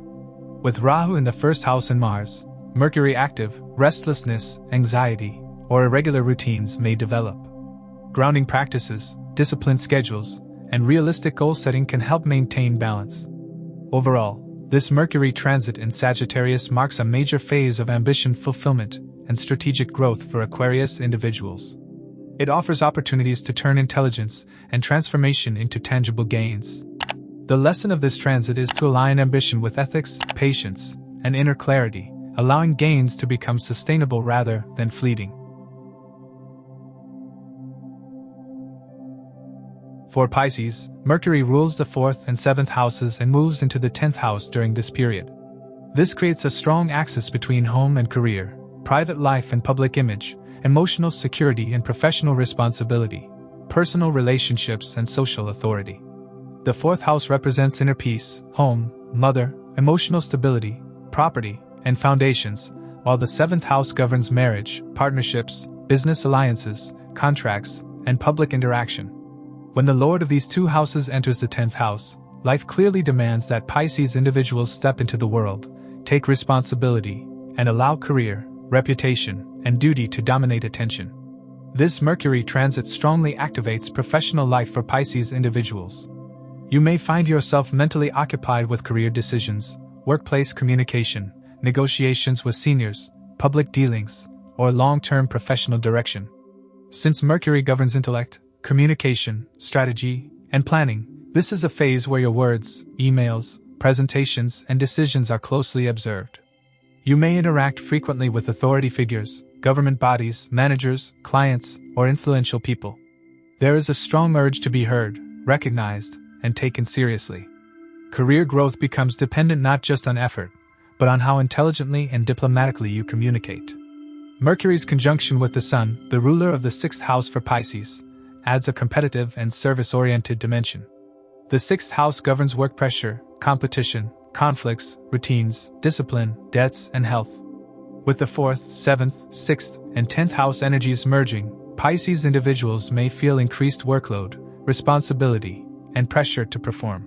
With Rahu in the 1st house and Mars, Mercury active, restlessness, anxiety, or irregular routines may develop. Grounding practices, disciplined schedules, and realistic goal setting can help maintain balance. Overall, this Mercury transit in Sagittarius marks a major phase of ambition fulfillment and strategic growth for Aquarius individuals. It offers opportunities to turn intelligence and transformation into tangible gains. The lesson of this transit is to align ambition with ethics, patience, and inner clarity, allowing gains to become sustainable rather than fleeting. For Pisces, Mercury rules the 4th and 7th houses and moves into the 10th house during this period. This creates a strong axis between home and career, private life and public image, emotional security and professional responsibility, personal relationships and social authority. The 4th house represents inner peace, home, mother, emotional stability, property, and foundations, while the 7th house governs marriage, partnerships, business alliances, contracts, and public interaction. When the lord of these two houses enters the 10th house, life clearly demands that Pisces individuals step into the world, take responsibility, and allow career, reputation, and duty to dominate attention. This Mercury transit strongly activates professional life for Pisces individuals. You may find yourself mentally occupied with career decisions, workplace communication, negotiations with seniors, public dealings, or long-term professional direction. Since Mercury governs intellect, communication, strategy, and planning, this is a phase where your words, emails, presentations, and decisions are closely observed. You may interact frequently with authority figures, government bodies, managers, clients, or influential people. There is a strong urge to be heard, recognized, and taken seriously. Career growth becomes dependent not just on effort, but on how intelligently and diplomatically you communicate. Mercury's conjunction with the Sun, the ruler of the 6th house for Pisces, adds a competitive and service-oriented dimension. The 6th house governs work pressure, competition, conflicts, routines, discipline, debts, and health. With the 4th, 7th, 6th, and 10th house energies merging, Pisces individuals may feel increased workload, responsibility, and pressure to perform.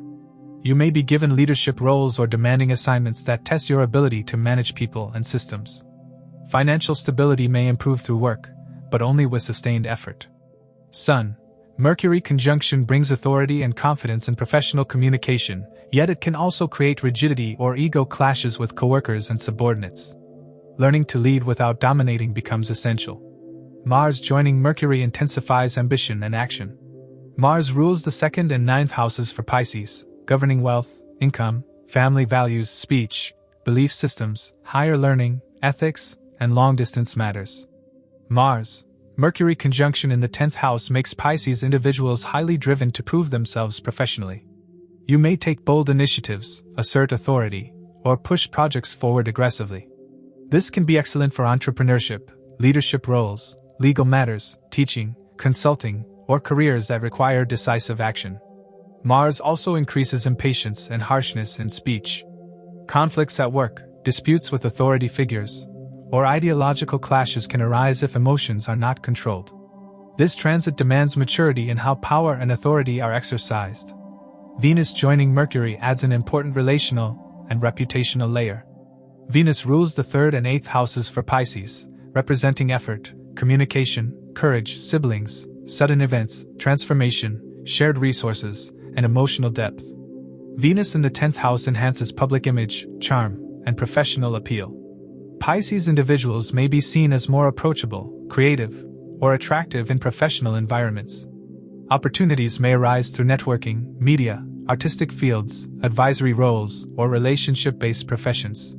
You may be given leadership roles or demanding assignments that test your ability to manage people and systems. Financial stability may improve through work, but only with sustained effort. Sun, Mercury conjunction brings authority and confidence in professional communication, yet it can also create rigidity or ego clashes with coworkers and subordinates. Learning to lead without dominating becomes essential. Mars joining Mercury intensifies ambition and action. Mars rules the 2nd and 9th houses for Pisces, governing wealth, income, family values, speech, belief systems, higher learning, ethics, and long-distance matters. Mars, Mercury conjunction in the 10th house makes Pisces individuals highly driven to prove themselves professionally. You may take bold initiatives, assert authority, or push projects forward aggressively. This can be excellent for entrepreneurship, leadership roles, legal matters, teaching, consulting, or careers that require decisive action. Mars also increases impatience and harshness in speech. Conflicts at work, disputes with authority figures, or ideological clashes can arise if emotions are not controlled. This transit demands maturity in how power and authority are exercised. Venus joining Mercury adds an important relational and reputational layer. Venus rules the 3rd and 8th houses for Pisces, representing effort, communication, courage, siblings, sudden events, transformation, shared resources, and emotional depth. Venus in the 10th house enhances public image, charm, and professional appeal. Pisces individuals may be seen as more approachable, creative, or attractive in professional environments. Opportunities may arise through networking, media, artistic fields, advisory roles, or relationship-based professions.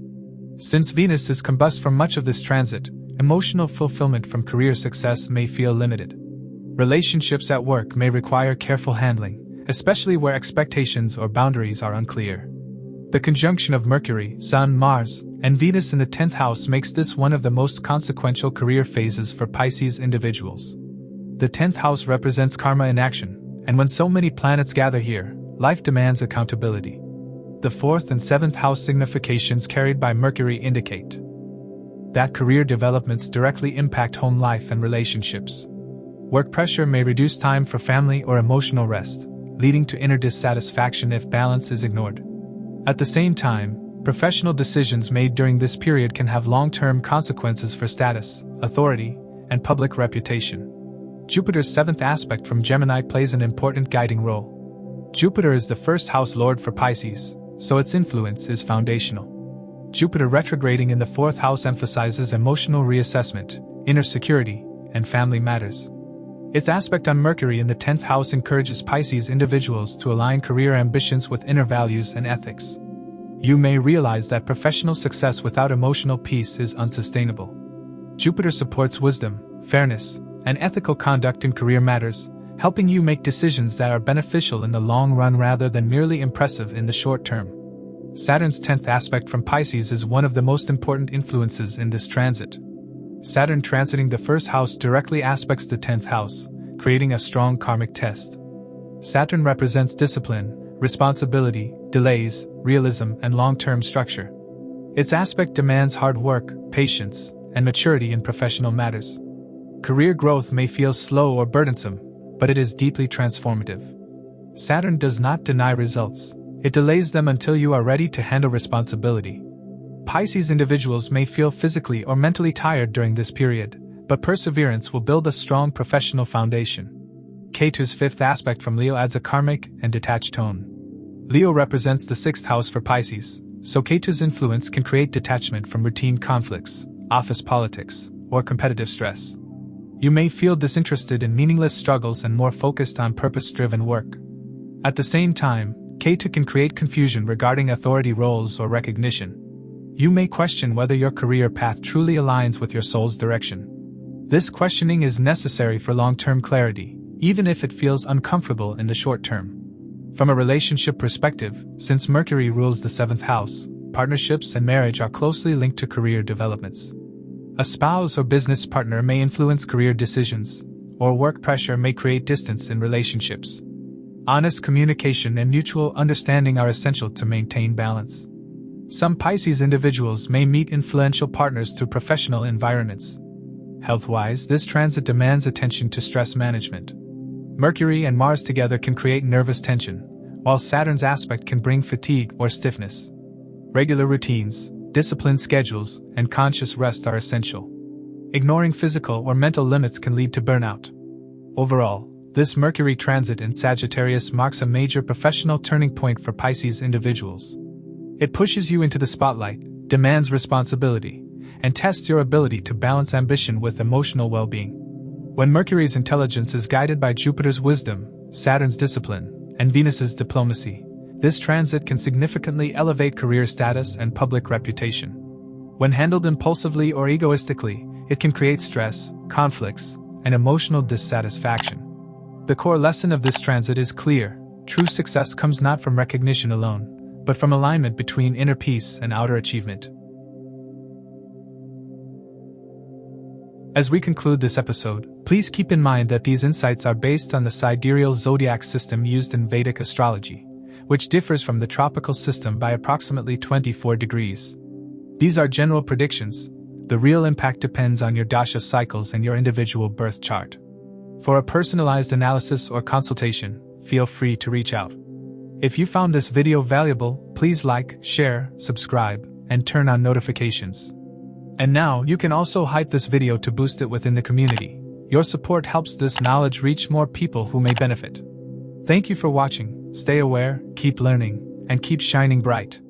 Since Venus is combust from much of this transit, emotional fulfillment from career success may feel limited. Relationships at work may require careful handling, especially where expectations or boundaries are unclear. The conjunction of Mercury, Sun, Mars, and Venus in the 10th house makes this one of the most consequential career phases for Pisces individuals. The 10th house represents karma in action, and when so many planets gather here, life demands accountability. The 4th and 7th house significations carried by Mercury indicate that career developments directly impact home life and relationships. Work pressure may reduce time for family or emotional rest, leading to inner dissatisfaction if balance is ignored. At the same time, professional decisions made during this period can have long-term consequences for status, authority, and public reputation. Jupiter's 7th aspect from Gemini plays an important guiding role. Jupiter is the 1st house lord for Pisces, so its influence is foundational. Jupiter retrograding in the 4th house emphasizes emotional reassessment, inner security, and family matters. Its aspect on Mercury in the 10th house encourages Pisces individuals to align career ambitions with inner values and ethics. You may realize that professional success without emotional peace is unsustainable. Jupiter supports wisdom, fairness, and ethical conduct in career matters, helping you make decisions that are beneficial in the long run rather than merely impressive in the short term. Saturn's 10th aspect from Pisces is one of the most important influences in this transit. Saturn transiting the 1st house directly aspects the 10th house, creating a strong karmic test. Saturn represents discipline, responsibility, delays, realism, and long-term structure. Its aspect demands hard work, patience, and maturity in professional matters. Career growth may feel slow or burdensome, but it is deeply transformative. Saturn does not deny results, it delays them until you are ready to handle responsibility. Pisces individuals may feel physically or mentally tired during this period, but perseverance will build a strong professional foundation. Ketu's 5th aspect from Leo adds a karmic and detached tone. Leo represents the 6th house for Pisces, so Ketu's influence can create detachment from routine conflicts, office politics, or competitive stress. You may feel disinterested in meaningless struggles and more focused on purpose-driven work. At the same time, Ketu can create confusion regarding authority roles or recognition. You may question whether your career path truly aligns with your soul's direction. This questioning is necessary for long-term clarity, even if it feels uncomfortable in the short term. From a relationship perspective, since Mercury rules the 7th house, partnerships and marriage are closely linked to career developments. A spouse or business partner may influence career decisions, or work pressure may create distance in relationships. Honest communication and mutual understanding are essential to maintain balance. Some Pisces individuals may meet influential partners through professional environments. Health-wise, this transit demands attention to stress management. Mercury and Mars together can create nervous tension, while Saturn's aspect can bring fatigue or stiffness. Regular routines, disciplined schedules, and conscious rest are essential. Ignoring physical or mental limits can lead to burnout. Overall, this Mercury transit in Sagittarius marks a major professional turning point for Pisces individuals. It pushes you into the spotlight, demands responsibility, and tests your ability to balance ambition with emotional well-being. When Mercury's intelligence is guided by Jupiter's wisdom, Saturn's discipline, and Venus's diplomacy, this transit can significantly elevate career status and public reputation. When handled impulsively or egoistically, it can create stress, conflicts, and emotional dissatisfaction. The core lesson of this transit is clear: true success comes not from recognition alone, but from alignment between inner peace and outer achievement. As we conclude this episode, please keep in mind that these insights are based on the Sidereal Zodiac system used in Vedic Astrology, which differs from the tropical system by approximately 24 degrees. These are general predictions. The real impact depends on your dasha cycles and your individual birth chart. For a personalized analysis or consultation, feel free to reach out. If you found this video valuable, please like, share, subscribe, and turn on notifications. And now you can also hype this video to boost it within the community. Your support helps this knowledge reach more people who may benefit. Thank you for watching. Stay aware, keep learning, and keep shining bright.